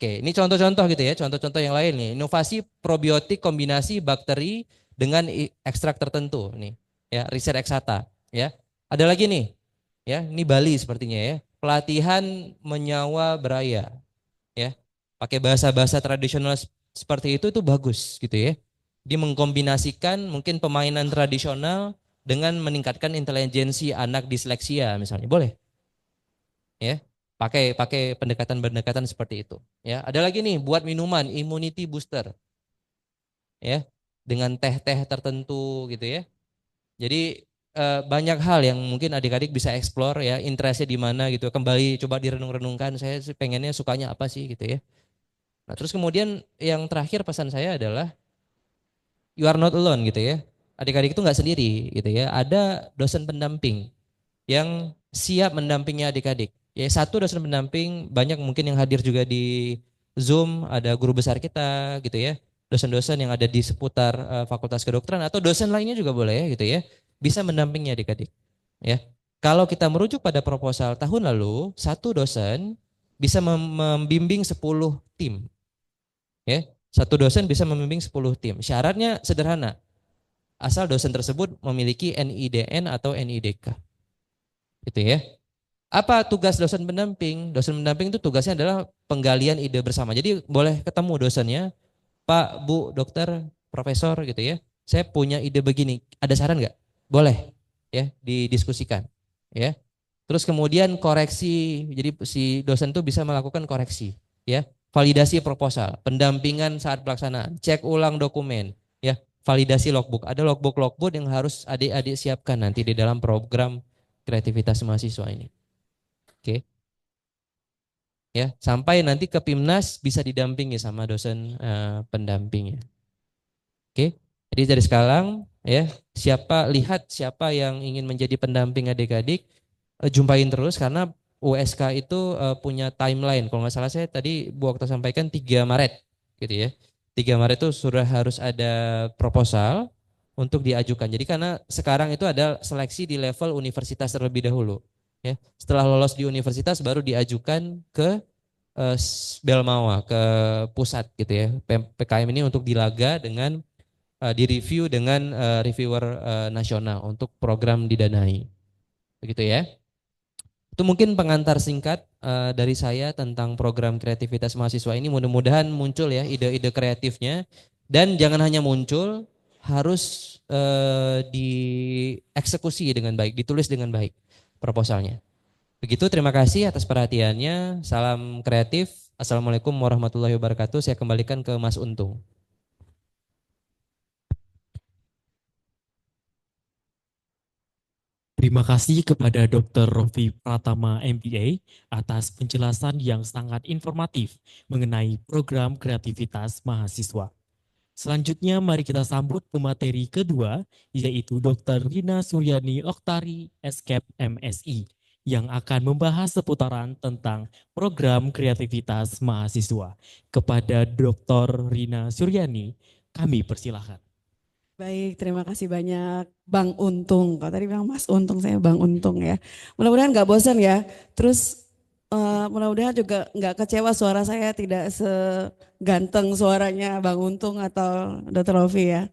Oke, ini contoh-contoh gitu ya, contoh-contoh yang lain nih. Inovasi probiotik kombinasi bakteri dengan ekstrak tertentu nih. Ya, riset eksata, ya. Ada lagi nih. Ya, ini Bali sepertinya ya. Pelatihan menyawa beraya, ya. Pakai bahasa-bahasa tradisional seperti itu bagus gitu ya. Dia mengkombinasikan mungkin permainan tradisional dengan meningkatkan intelijensi anak disleksia misalnya. Boleh. Ya. Pakai pendekatan-pendekatan seperti itu. Ya, ada lagi nih buat minuman immunity booster. Ya. Dengan teh-teh tertentu gitu ya. Jadi banyak hal yang mungkin adik-adik bisa explore ya, interestnya di mana gitu. Kembali coba direnung-renungkan, saya pengennya sukanya apa sih gitu ya. Nah, terus kemudian yang terakhir pesan saya adalah you are not alone gitu ya. Adik-adik itu nggak sendiri gitu ya. Ada dosen pendamping yang siap mendampingi adik-adik. Ya, satu dosen pendamping, banyak mungkin yang hadir juga di Zoom, ada guru besar kita gitu ya. Dosen-dosen yang ada di seputar Fakultas Kedokteran atau dosen lainnya juga boleh ya gitu ya. Bisa mendampingi adik-adik ya. Kalau kita merujuk pada proposal tahun lalu, satu dosen bisa membimbing 10 tim. Ya, satu dosen bisa membimbing 10 tim. Syaratnya sederhana. Asal dosen tersebut memiliki NIDN atau NIDK. Gitu ya. Apa tugas dosen pendamping? Dosen pendamping itu tugasnya adalah penggalian ide bersama. Jadi boleh ketemu dosennya, Pak, Bu, dokter, profesor gitu ya. Saya punya ide begini. Ada saran nggak? Boleh ya didiskusikan. Ya. Terus kemudian koreksi. Jadi si dosen itu bisa melakukan koreksi. Ya. Validasi proposal, pendampingan saat pelaksanaan, cek ulang dokumen, ya, validasi logbook. Ada logbook yang harus adik-adik siapkan nanti di dalam program kreativitas mahasiswa ini. Oke. Ya, sampai nanti ke PIMNAS bisa didampingi sama dosen pendampingnya. Oke. Jadi dari sekarang ya, lihat siapa yang ingin menjadi pendamping adik-adik, jumpain terus karena USK itu punya timeline. Kalau nggak salah saya tadi Bu Okta sampaikan 3 Maret gitu ya. 3 Maret itu sudah harus ada proposal untuk diajukan. Jadi karena sekarang itu ada seleksi di level universitas terlebih dahulu. Ya. Setelah lolos di universitas baru diajukan ke Belmawa, ke pusat gitu ya. PKM ini untuk dilaga dengan direview dengan reviewer nasional untuk program didanai. Begitu ya. Itu mungkin pengantar singkat dari saya tentang program kreativitas mahasiswa ini. Mudah-mudahan muncul ya ide-ide kreatifnya. Dan jangan hanya muncul, harus dieksekusi dengan baik, ditulis dengan baik proposalnya. Begitu, terima kasih atas perhatiannya. Salam kreatif. Assalamualaikum warahmatullahi wabarakatuh. Saya kembalikan ke Mas Untung. Terima kasih kepada Dr. Rofi Pratama MBA atas penjelasan yang sangat informatif mengenai program kreativitas mahasiswa. Selanjutnya mari kita sambut pemateri kedua yaitu Dr. Rina Suryani Oktari, SKEP MSI yang akan membahas seputaran tentang program kreativitas mahasiswa. Kepada Dr. Rina Suryani, kami persilahkan. Baik, terima kasih banyak Bang Untung. Kalau tadi bilang Mas Untung, saya Bang Untung ya. Mudah-mudahan nggak bosan ya. Terus mudah-mudahan juga nggak kecewa suara saya tidak seganteng suaranya Bang Untung atau Dr. Rofi ya.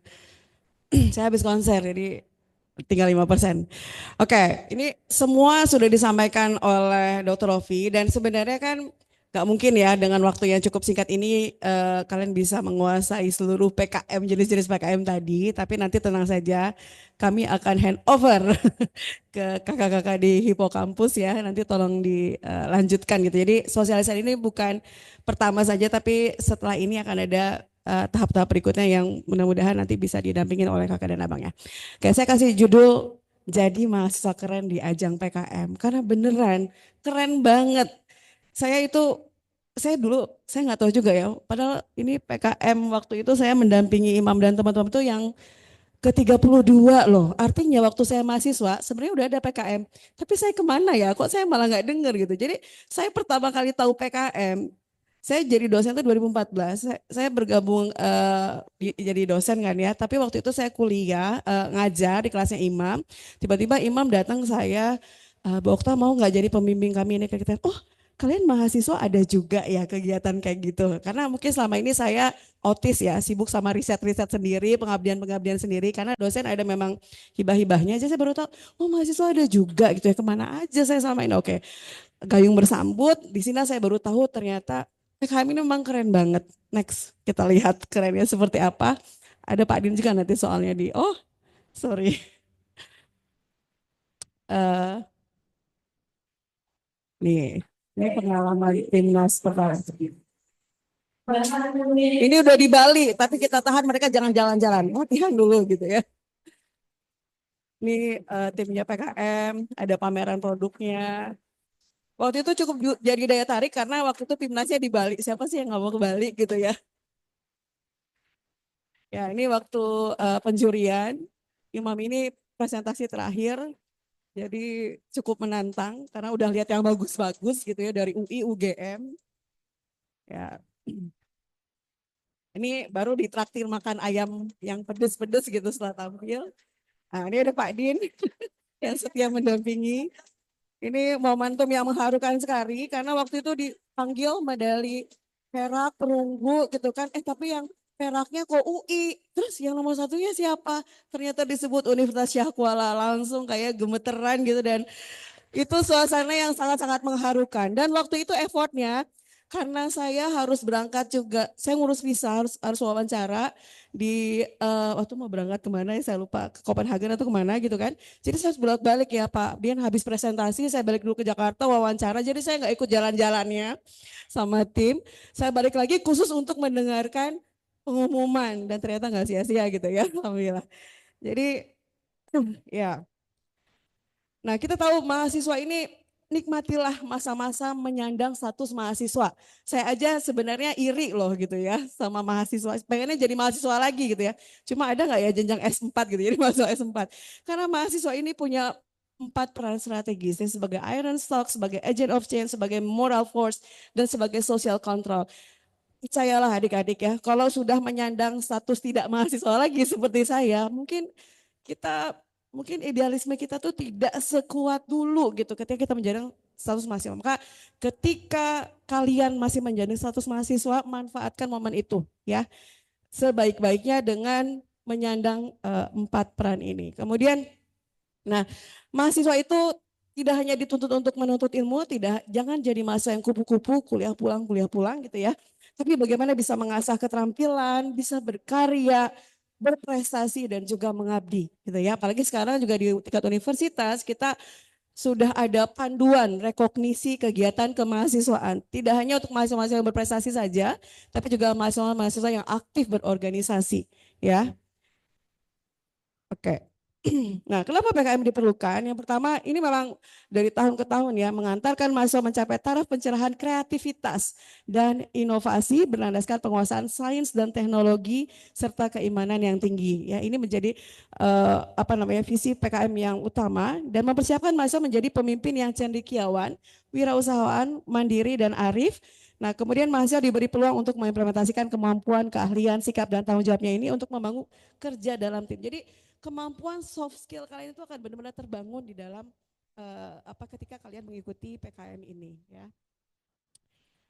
Saya habis konser jadi tinggal 5%. Oke, ini semua sudah disampaikan oleh Dr. Rofi dan sebenarnya kan gak mungkin ya dengan waktu yang cukup singkat ini kalian bisa menguasai seluruh PKM, jenis-jenis PKM tadi. Tapi nanti tenang saja, kami akan hand over ke kakak-kakak di Hipokampus ya. Nanti tolong dilanjutkan gitu. Jadi sosialisasi ini bukan pertama saja, tapi setelah ini akan ada tahap-tahap berikutnya yang mudah-mudahan nanti bisa didampingin oleh kakak dan abang ya. Oke, saya kasih judul jadi mahasiswa keren di ajang PKM karena beneran keren banget. Saya itu saya nggak tahu juga ya. Padahal ini PKM waktu itu saya mendampingi imam dan teman-teman itu yang ke-32 loh. Artinya waktu saya mahasiswa sebenarnya udah ada PKM. Tapi saya kemana ya? Kok saya malah nggak dengar gitu. Jadi saya pertama kali tahu PKM, saya jadi dosen itu 2014. Saya bergabung jadi dosen kan ya. Tapi waktu itu saya kuliah ngajar di kelasnya imam. Tiba-tiba imam datang ke saya, Bu Okta mau nggak jadi pembimbing kami ini ke kita? Oh, kalian mahasiswa ada juga ya kegiatan kayak gitu. Karena mungkin selama ini saya otis ya, sibuk sama riset-riset sendiri, pengabdian-pengabdian sendiri. Karena dosen ada memang hibah-hibahnya aja saya baru tahu, oh mahasiswa ada juga gitu ya, kemana aja saya sama ini. Oke, gayung bersambut, di sini saya baru tahu ternyata PKM ini memang keren banget. Next, kita lihat kerennya seperti apa. Ada Pak Din juga nanti soalnya sorry. Eh, ini pengalaman timnas pertama. Ini udah di Bali, tapi kita tahan mereka jangan jalan-jalan. Latihan dulu gitu ya. Ini timnya PKM, ada pameran produknya. Waktu itu cukup jadi daya tarik karena waktu itu timnasnya di Bali. Siapa sih yang nggak mau ke Bali gitu ya? Ya ini waktu penjurian, Imam ini presentasi terakhir. Jadi cukup menantang karena udah lihat yang bagus-bagus gitu ya dari UI, UGM. Ya, ini baru ditraktir makan ayam yang pedes-pedes gitu setelah tampil. Nah, ini ada Pak Din yang setia mendampingi. Ini momentum yang mengharukan sekali karena waktu itu dipanggil medali perak, perunggu gitu kan. Tapi yang peraknya kok UI. Terus yang nomor satunya siapa? Ternyata disebut Universitas Syah Kuala. Langsung kayak gemeteran gitu dan itu suasana yang sangat-sangat mengharukan. Dan waktu itu effortnya karena saya harus berangkat juga, saya ngurus visa, harus wawancara di waktu mau berangkat kemana ya saya lupa, ke Copenhagen atau kemana gitu kan. Jadi saya harus bolak-balik ya Pak Bian, habis presentasi saya balik dulu ke Jakarta wawancara, jadi saya nggak ikut jalan-jalannya sama tim. Saya balik lagi khusus untuk mendengarkan pengumuman dan ternyata nggak sia-sia gitu ya, alhamdulillah. Jadi ya. Nah, kita tahu mahasiswa ini nikmatilah masa-masa menyandang status mahasiswa. Saya aja sebenarnya iri loh gitu ya sama mahasiswa. Pengennya jadi mahasiswa lagi gitu ya. Cuma ada nggak ya jenjang S4 gitu jadi mahasiswa S4. Karena mahasiswa ini punya 4 peran strategis ya, sebagai iron stock, sebagai agent of change, sebagai moral force, dan sebagai social control. Percayalah adik-adik ya, kalau sudah menyandang status tidak mahasiswa lagi seperti saya, kita mungkin idealisme kita tuh tidak sekuat dulu gitu ketika kita menjadi status mahasiswa. Maka ketika kalian masih menjadi status mahasiswa, manfaatkan momen itu ya. Sebaik-baiknya dengan menyandang 4 peran ini. Kemudian, nah mahasiswa itu tidak hanya dituntut untuk menuntut ilmu, jangan jadi mahasiswa yang kupu-kupu, kuliah pulang gitu ya. Tapi bagaimana bisa mengasah keterampilan, bisa berkarya, berprestasi dan juga mengabdi gitu ya. Apalagi sekarang juga di tingkat universitas kita sudah ada panduan rekognisi kegiatan kemahasiswaan. Tidak hanya untuk mahasiswa-mahasiswa yang berprestasi saja, tapi juga mahasiswa-mahasiswa yang aktif berorganisasi ya. Oke. Nah, kenapa PKM diperlukan? Yang pertama, ini memang dari tahun ke tahun ya, mengantarkan mahasiswa mencapai taraf pencerahan kreativitas dan inovasi berlandaskan penguasaan sains dan teknologi serta keimanan yang tinggi. Ya, ini menjadi visi PKM yang utama dan mempersiapkan mahasiswa menjadi pemimpin yang cendekiawan, wirausahaan, mandiri dan arif. Nah, kemudian mahasiswa diberi peluang untuk mengimplementasikan kemampuan, keahlian, sikap dan tanggung jawabnya ini untuk membangun kerja dalam tim. Jadi kemampuan soft skill kalian itu akan benar-benar terbangun di dalam ketika kalian mengikuti PKM ini ya.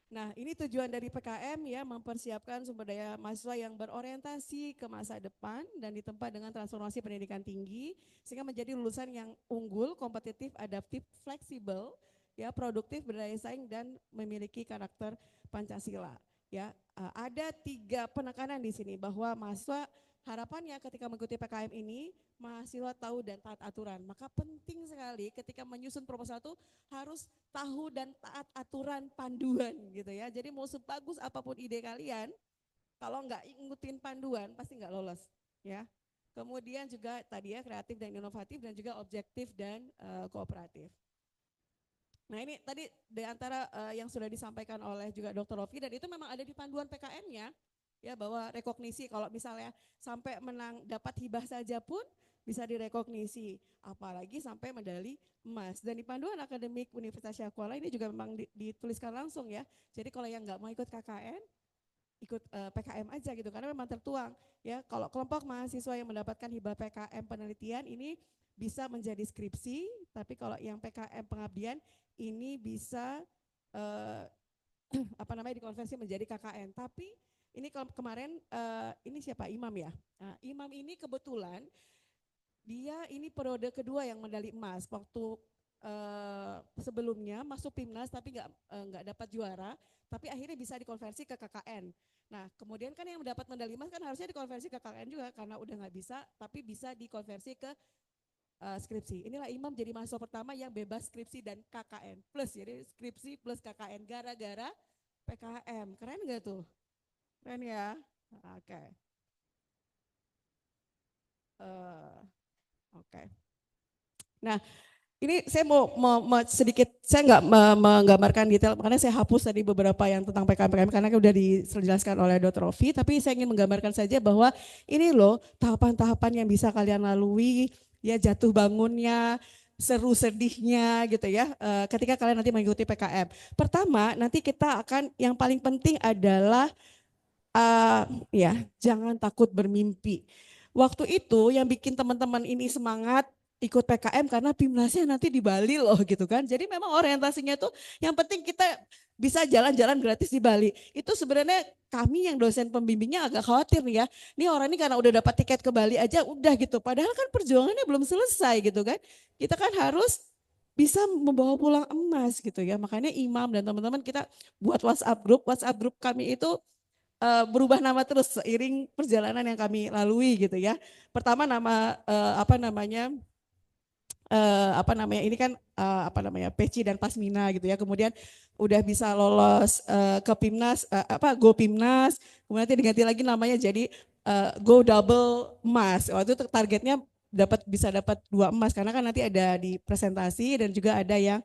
Nah, ini tujuan dari PKM ya, mempersiapkan sumber daya mahasiswa yang berorientasi ke masa depan dan ditempa dengan transformasi pendidikan tinggi sehingga menjadi lulusan yang unggul, kompetitif, adaptif, fleksibel, ya, produktif, berdaya saing dan memiliki karakter Pancasila. Ya, ada 3 penekanan di sini bahwa mahasiswa harapannya ketika mengikuti PKM ini, mahasiswa tahu dan taat aturan. Maka penting sekali ketika menyusun proposal itu harus tahu dan taat aturan panduan gitu ya. Jadi mau sebagus apapun ide kalian, kalau nggak ngikutin panduan pasti nggak lolos ya. Kemudian juga tadi ya kreatif dan inovatif dan juga objektif dan kooperatif. Nah ini tadi di antara yang sudah disampaikan oleh juga Dr. Rofi dan itu memang ada di panduan PKM-nya ya bahwa rekognisi kalau misalnya sampai menang dapat hibah saja pun bisa direkognisi apalagi sampai medali emas dan di panduan akademik Universitas Syah Kuala ini juga memang dituliskan langsung ya. Jadi kalau yang nggak mau ikut KKN ikut PKM aja gitu karena memang tertuang ya kalau kelompok mahasiswa yang mendapatkan hibah PKM penelitian ini bisa menjadi skripsi tapi kalau yang PKM pengabdian ini bisa dikonversi menjadi KKN tapi ini kemarin ini siapa Imam ya Imam ini kebetulan dia ini periode kedua yang medali emas waktu sebelumnya masuk Pimnas tapi nggak dapat juara tapi akhirnya bisa dikonversi ke KKN. Nah kemudian kan yang mendapat medali emas kan harusnya dikonversi ke KKN juga karena udah nggak bisa tapi bisa dikonversi ke skripsi. Inilah Imam jadi mahasiswa pertama yang bebas skripsi dan KKN plus jadi skripsi plus KKN gara-gara PKM. Keren nggak tuh? Keren ya? Oke. Oke. Nah ini saya mau sedikit, saya nggak menggambarkan detail, makanya saya hapus tadi beberapa yang tentang PKM karena sudah dijelaskan oleh Dr. Rofi, tapi saya ingin menggambarkan saja bahwa ini loh tahapan-tahapan yang bisa kalian lalui, ya jatuh bangunnya, seru sedihnya gitu ya, ketika kalian nanti mengikuti PKM. Pertama, nanti kita akan, yang paling penting adalah, ya jangan takut bermimpi. Waktu itu yang bikin teman-teman ini semangat, ikut PKM karena Pimnasnya nanti di Bali loh gitu kan. Jadi memang orientasinya itu yang penting kita bisa jalan-jalan gratis di Bali. Itu sebenarnya kami yang dosen pembimbingnya agak khawatir nih ya. Ini orang ini karena udah dapat tiket ke Bali aja udah gitu. Padahal kan perjuangannya belum selesai gitu kan. Kita kan harus bisa membawa pulang emas gitu ya. Makanya Imam dan teman-teman kita buat WhatsApp grup kami itu berubah nama terus seiring perjalanan yang kami lalui gitu ya. Pertama nama ini kan Peci dan Pasmina gitu ya. Kemudian udah bisa lolos ke Pimnas Go Pimnas, kemudian nanti diganti lagi namanya jadi Go Double Emas. Waktu itu targetnya bisa dapat 2 emas karena kan nanti ada di presentasi dan juga ada yang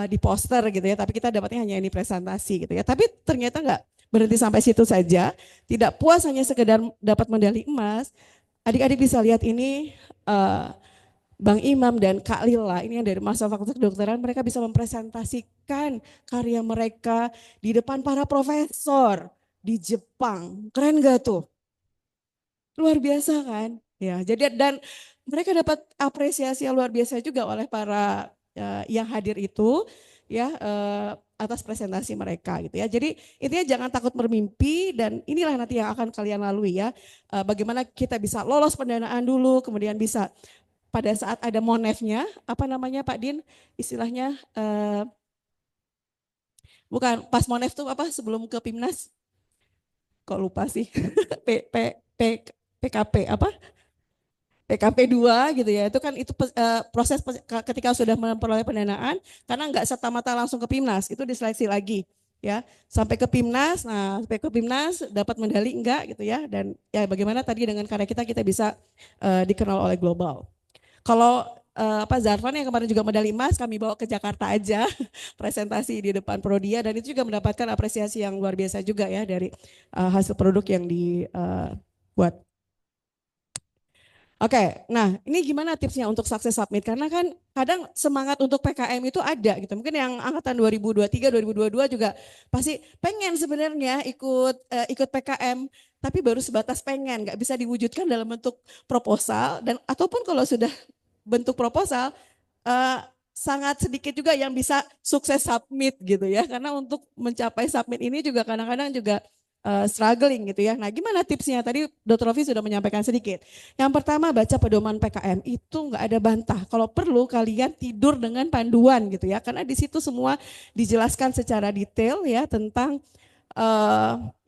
di poster gitu ya. Tapi kita dapatnya hanya ini presentasi gitu ya. Tapi ternyata enggak berhenti sampai situ saja. Tidak puas hanya sekedar dapat medali emas. Adik-adik bisa lihat ini Bang Imam dan Kak Lila, ini yang dari mahasiswa Fakultas Kedokteran, mereka bisa mempresentasikan karya mereka di depan para profesor di Jepang. Keren gak tuh? Luar biasa kan? Ya, jadi dan mereka dapat apresiasi yang luar biasa juga oleh para yang hadir itu ya atas presentasi mereka gitu ya. Jadi intinya jangan takut bermimpi dan inilah nanti yang akan kalian lalui ya. Bagaimana kita bisa lolos pendanaan dulu, kemudian bisa pada saat ada monefnya, apa namanya Pak Din, istilahnya bukan pas monef tuh apa sebelum ke Pimnas? Kok lupa sih? PKP apa? PKP 2 gitu ya, itu kan itu proses ketika sudah memperoleh pendanaan, karena nggak serta-merta langsung ke Pimnas, itu diseleksi lagi ya, sampai ke Pimnas, nah sampai ke Pimnas dapat medali enggak gitu ya, dan ya bagaimana tadi dengan karya kita bisa dikenal oleh global. Kalau Zarfan yang kemarin juga medali emas kami bawa ke Jakarta aja presentasi di depan Prodia dan itu juga mendapatkan apresiasi yang luar biasa juga ya dari hasil produk yang dibuat. Oke, nah ini gimana tipsnya untuk sukses submit? Karena kan kadang semangat untuk PKM itu ada gitu. Mungkin yang angkatan 2023, 2022 juga pasti pengen sebenarnya ikut PKM, tapi baru sebatas pengen, nggak bisa diwujudkan dalam bentuk proposal dan ataupun kalau sudah bentuk proposal sangat sedikit juga yang bisa sukses submit gitu ya. Karena untuk mencapai submit ini juga kadang-kadang juga struggling gitu ya. Nah gimana tipsnya? Tadi Dr. Rofi sudah menyampaikan sedikit. Yang pertama baca pedoman PKM itu nggak ada bantah. Kalau perlu kalian tidur dengan panduan gitu ya. Karena di situ semua dijelaskan secara detail ya tentang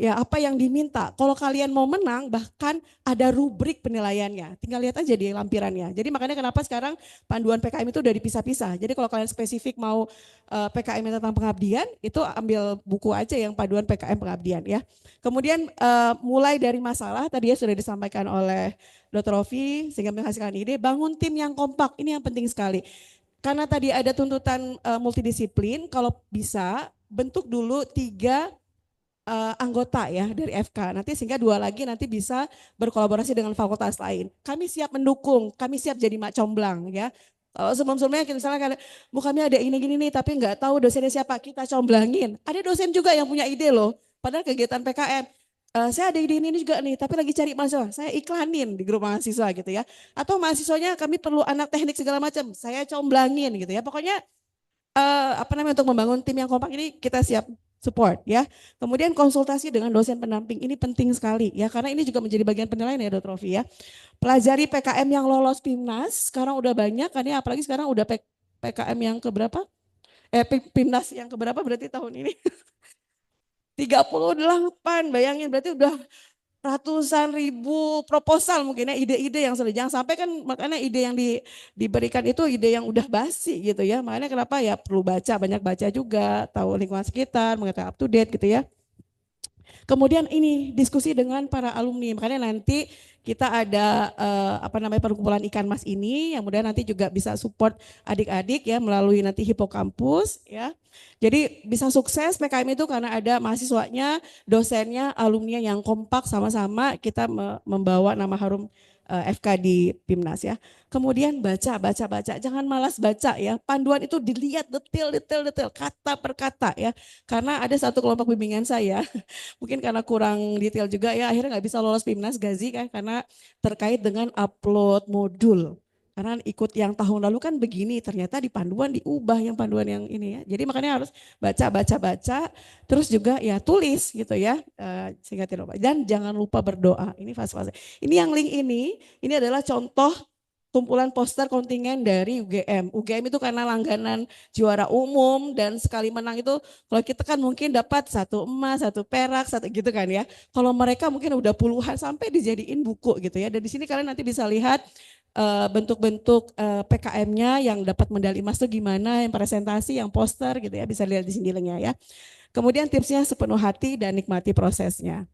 ya apa yang diminta. Kalau kalian mau menang, bahkan ada rubrik penilaiannya. Tinggal lihat aja di lampirannya. Jadi makanya kenapa sekarang panduan PKM itu udah dipisah-pisah. Jadi kalau kalian spesifik mau PKM tentang pengabdian, itu ambil buku aja yang panduan PKM pengabdian ya. Kemudian mulai dari masalah tadi ya sudah disampaikan oleh Dr. Rofi sehingga menghasilkan ide, bangun tim yang kompak. Ini yang penting sekali. Karena tadi ada tuntutan multidisiplin, kalau bisa bentuk dulu 3 anggota ya dari FK. Nanti sehingga 2 lagi nanti bisa berkolaborasi dengan fakultas lain. Kami siap mendukung, kami siap jadi mak comblang ya. Kalau sebelum-sebelumnya misalnya Bu kami ada ini gini nih tapi nggak tahu dosennya siapa, kita comblangin. Ada dosen juga yang punya ide loh. Padahal kegiatan PKM. Saya ada ide ini juga nih, tapi lagi cari mahasiswa. Saya iklanin di grup mahasiswa gitu ya. Atau mahasiswanya kami perlu anak teknik segala macam, saya comblangin gitu ya. Pokoknya untuk membangun tim yang kompak ini kita siap support ya. Kemudian konsultasi dengan dosen pendamping ini penting sekali ya karena ini juga menjadi bagian penilaian ya Dr. Rofi ya. Pelajari PKM yang lolos PIMNAS sekarang udah banyak kan ya apalagi sekarang udah PKM yang keberapa? PIMNAS yang keberapa berarti tahun ini? 38 bayangin berarti udah ratusan ribu proposal mungkin ya ide-ide yang sudah jangan sampai kan makanya ide yang diberikan itu ide yang udah basi gitu ya makanya kenapa ya perlu baca banyak baca juga tahu lingkungan sekitar mengetahui up to date gitu ya. Kemudian ini diskusi dengan para alumni makanya nanti kita ada perkumpulan ikan mas ini yang kemudian nanti juga bisa support adik-adik ya melalui nanti hipokampus ya. Jadi bisa sukses PKM itu karena ada mahasiswanya, dosennya, alumni yang kompak sama-sama kita membawa nama harum FK di PIMNAS ya. Kemudian baca, jangan malas baca ya. Panduan itu dilihat detail, kata per kata ya. Karena ada satu kelompok bimbingan saya, mungkin karena kurang detail juga ya, akhirnya nggak bisa lolos PIMNAS Gazi kan karena terkait dengan upload modul. Karena ikut yang tahun lalu kan begini, ternyata di panduan diubah yang panduan yang ini ya. Jadi makanya harus baca, terus juga ya tulis gitu ya, sehingga tidak lupa. Dan jangan lupa berdoa, ini fase-fase. Ini yang link ini adalah contoh kumpulan poster kontingen dari UGM. UGM itu karena langganan juara umum dan sekali menang itu kalau kita kan mungkin dapat 1 emas, 1 perak, 1 gitu kan ya. Kalau mereka mungkin udah puluhan sampai dijadiin buku gitu ya. Dan di sini kalian nanti bisa lihat bentuk-bentuk PKM-nya yang dapat medali emas itu gimana, yang presentasi, yang poster gitu ya, bisa lihat di sini linknya ya. Kemudian tipsnya sepenuh hati dan nikmati prosesnya.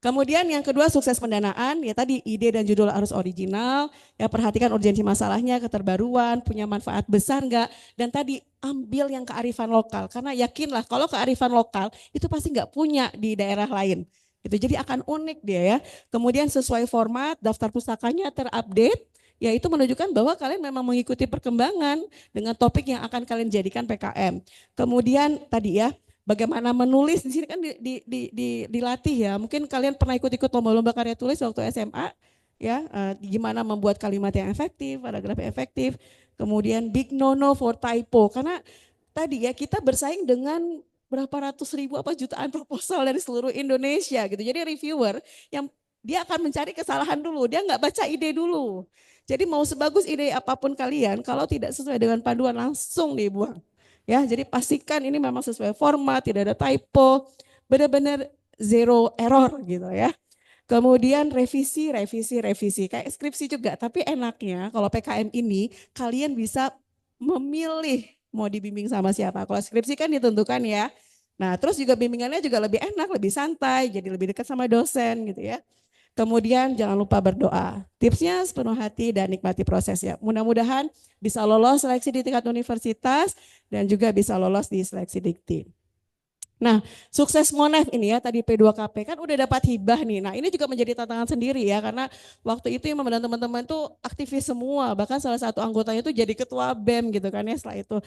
Kemudian yang kedua sukses pendanaan, ya tadi ide dan judul harus original, ya perhatikan urgensi masalahnya, keterbaruan, punya manfaat besar enggak, dan tadi ambil yang kearifan lokal, karena yakinlah kalau kearifan lokal itu pasti enggak punya di daerah lain. Gitu. Jadi akan unik dia ya. Kemudian sesuai format, daftar pustakanya terupdate, ya itu menunjukkan bahwa kalian memang mengikuti perkembangan dengan topik yang akan kalian jadikan PKM. Kemudian tadi ya, bagaimana menulis di sini kan dilatih ya. Mungkin kalian pernah ikut-ikut lomba-lomba karya tulis waktu SMA ya. Gimana membuat kalimat yang efektif, paragraf yang efektif. Kemudian big no for typo karena tadi ya kita bersaing dengan berapa ratus ribu apa jutaan proposal dari seluruh Indonesia gitu. Jadi reviewer yang dia akan mencari kesalahan dulu, dia nggak baca ide dulu. Jadi mau sebagus ide apapun kalian, kalau tidak sesuai dengan panduan langsung dibuang. Ya, jadi pastikan ini memang sesuai format, tidak ada typo, benar-benar zero error gitu ya. Kemudian revisi, kayak skripsi juga. Tapi enaknya kalau PKM ini kalian bisa memilih mau dibimbing sama siapa. Kalau skripsi kan ditentukan ya. Nah terus juga bimbingannya juga lebih enak, lebih santai, jadi lebih dekat sama dosen gitu ya. Kemudian jangan lupa berdoa. Tipsnya sepenuh hati dan nikmati prosesnya. Mudah-mudahan bisa lolos seleksi di tingkat universitas dan juga bisa lolos di seleksi dikti. Nah, sukses Monef ini ya, tadi P2KP kan udah dapat hibah nih. Nah, ini juga menjadi tantangan sendiri ya, karena waktu itu yang dan teman-teman tuh aktivis semua, bahkan salah satu anggotanya tuh jadi ketua BEM gitu kan ya setelah itu.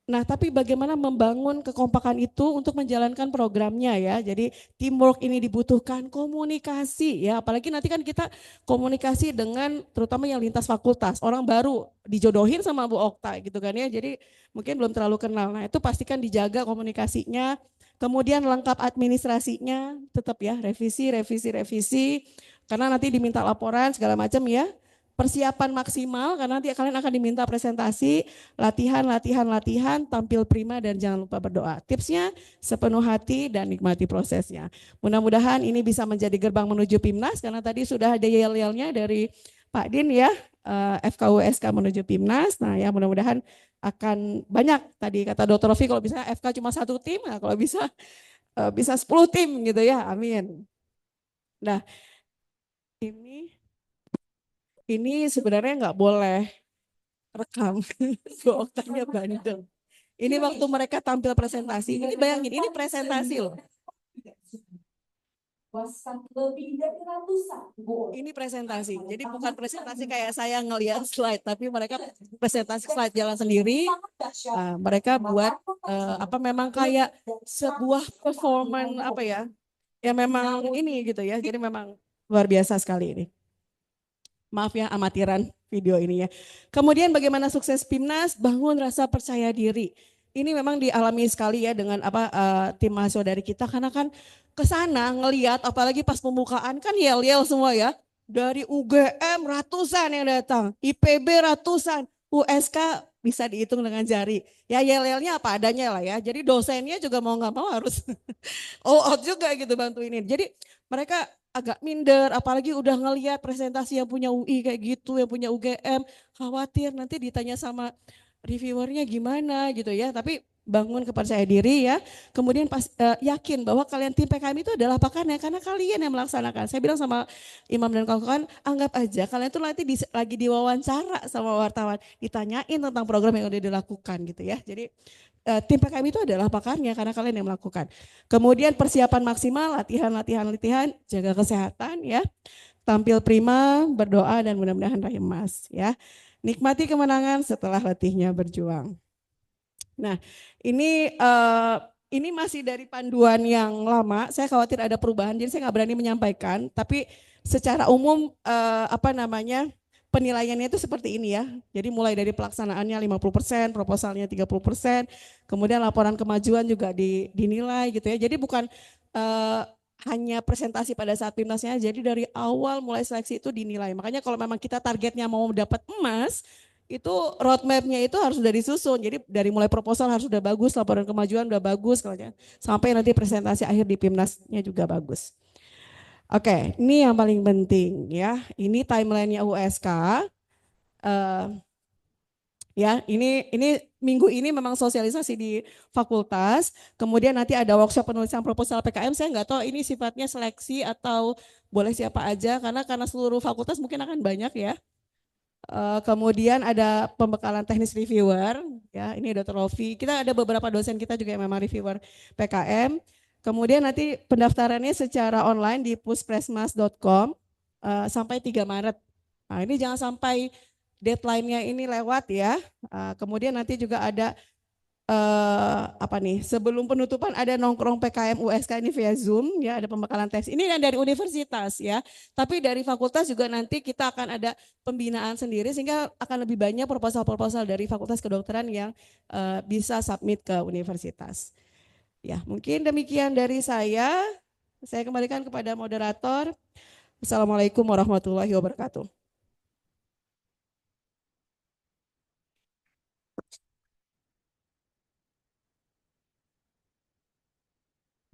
Nah, tapi bagaimana membangun kekompakan itu untuk menjalankan programnya ya. Jadi teamwork ini dibutuhkan, komunikasi ya. Apalagi nanti kan kita komunikasi dengan terutama yang lintas fakultas. Orang baru dijodohin sama Bu Okta gitu kan ya. Jadi mungkin belum terlalu kenal. Nah, itu pastikan dijaga komunikasinya. Kemudian lengkap administrasinya, tetap ya revisi. Karena nanti diminta laporan segala macam ya. persiapan maksimal karena nanti kalian akan diminta presentasi, latihan, tampil prima dan jangan lupa berdoa. Tipsnya sepenuh hati dan nikmati prosesnya. Mudah-mudahan ini bisa menjadi gerbang menuju PIMNAS karena tadi sudah ada yel-yelnya dari Pak Din ya, FKUSK menuju PIMNAS. Nah ya mudah-mudahan akan banyak tadi kata Dr. Rofi kalau bisa FK cuma 1 tim, nah kalau bisa 10 tim gitu ya, amin. Nah ini sebenarnya nggak boleh rekam, Bu Oktanya bandel. Ini waktu mereka tampil presentasi, ini bayangin ini presentasi loh. Ini presentasi, jadi bukan presentasi kayak saya ngelihat slide, tapi mereka presentasi slide jalan sendiri. Mereka buat memang kayak sebuah performance ya memang ini gitu ya, jadi memang luar biasa sekali ini. Maaf ya amatiran video ini ya. Kemudian bagaimana sukses PIMNAS? Bangun rasa percaya diri. Ini memang dialami sekali ya dengan tim mahasiswa dari kita karena kan ke sana ngelihat apalagi pas pembukaan kan yel-yel semua ya. Dari UGM ratusan yang datang, IPB ratusan, USK bisa dihitung dengan jari. Ya yel-yelnya apa adanya lah ya. Jadi dosennya juga mau nggak mau harus all out juga gitu bantuin ini. Jadi mereka agak minder, apalagi udah ngelihat presentasi yang punya UI kayak gitu, yang punya UGM, khawatir nanti ditanya sama reviewernya gimana gitu ya. Tapi bangun kepercayaan diri ya. Kemudian yakin bahwa kalian tim PKM itu adalah pakarnya karena kalian yang melaksanakan. Saya bilang sama Imam dan kawan-kawan, anggap aja kalian itu nanti lagi diwawancara sama wartawan, ditanyain tentang program yang udah dilakukan gitu ya. Jadi tim PKM itu adalah pakarnya karena kalian yang melakukan. Kemudian persiapan maksimal, latihan, jaga kesehatan ya. Tampil prima, berdoa dan mudah-mudahan raih emas ya. Nikmati kemenangan setelah letihnya berjuang. Nah, ini masih dari panduan yang lama. Saya khawatir ada perubahan, jadi saya nggak berani menyampaikan. Tapi secara umum penilaiannya itu seperti ini ya. Jadi mulai dari pelaksanaannya 50%, proposalnya 30%, kemudian laporan kemajuan juga dinilai gitu ya. Jadi bukan hanya presentasi pada saat PIMNASnya, jadi dari awal mulai seleksi itu dinilai. Makanya kalau memang kita targetnya mau dapat emas, itu roadmapnya itu harus sudah disusun. Jadi dari mulai proposal harus sudah bagus, laporan kemajuan sudah bagus, sampai nanti presentasi akhir di PIMNASnya juga bagus. Oke, ini yang paling penting ya. Ini timelinenya USK. Ya, ini minggu ini memang sosialisasi di fakultas. Kemudian nanti ada workshop penulisan proposal PKM. Saya nggak tahu ini sifatnya seleksi atau boleh siapa aja karena seluruh fakultas mungkin akan banyak ya. Kemudian ada pembekalan teknis reviewer, ya ini Dr. Rofi. Kita ada beberapa dosen kita juga yang memang reviewer PKM. Kemudian nanti pendaftarannya secara online di puspresmas.com sampai 3 Maret. Nah ini jangan sampai deadline-nya ini lewat ya. Kemudian nanti juga ada sebelum penutupan ada nongkrong PKM USK ini via Zoom ya, ada pembekalan tes. Ini yang dari universitas ya. Tapi dari fakultas juga nanti kita akan ada pembinaan sendiri sehingga akan lebih banyak proposal-proposal dari Fakultas Kedokteran yang bisa submit ke universitas. Ya, mungkin demikian dari saya. Saya kembalikan kepada moderator. Assalamualaikum warahmatullahi wabarakatuh.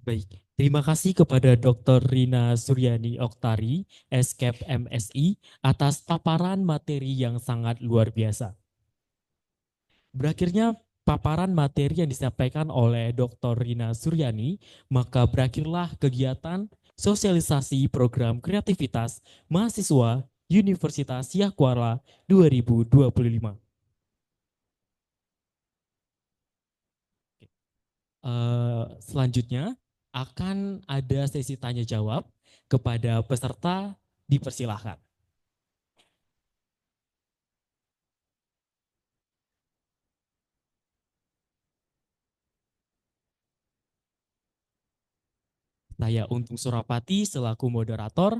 Baik, terima kasih kepada Dr. Rina Suryani Oktari, SKEP MSI, atas paparan materi yang sangat luar biasa. Berakhirnya paparan materi yang disampaikan oleh Dr. Rina Suryani, maka berakhirlah kegiatan sosialisasi program kreativitas mahasiswa Universitas Yahkuala 2025. Selanjutnya akan ada sesi tanya jawab kepada peserta, dipersilahkan. Saya Untung Surapati selaku moderator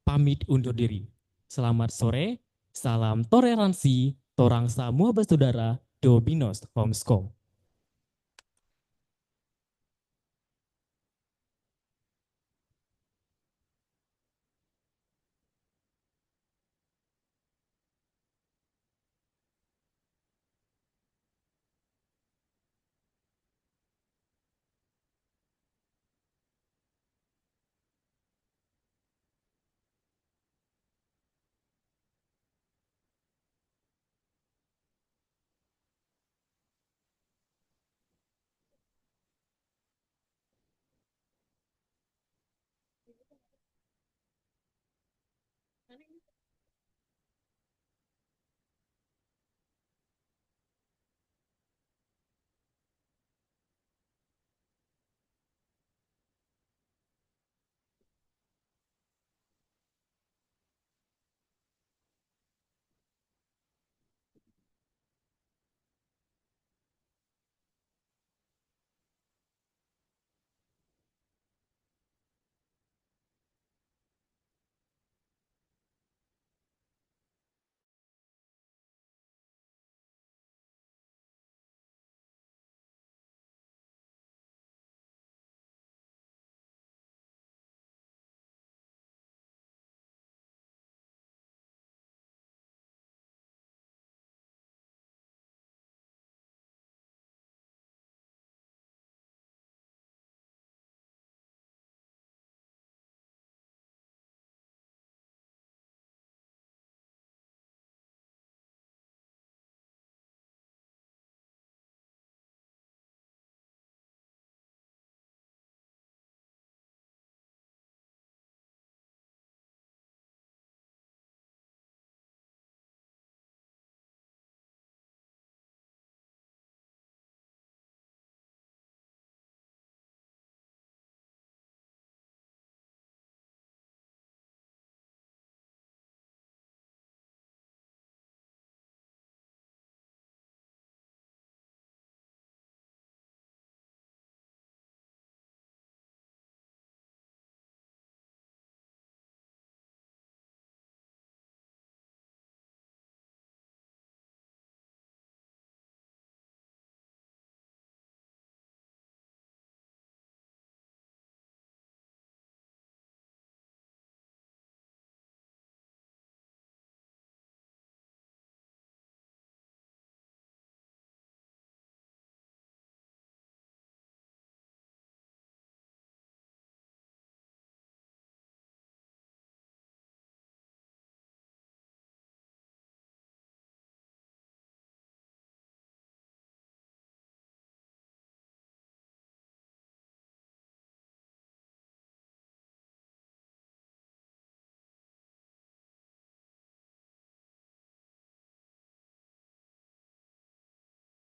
pamit undur diri. Selamat sore, salam toleransi, torang semua bersaudara, Dobinos Homeschool.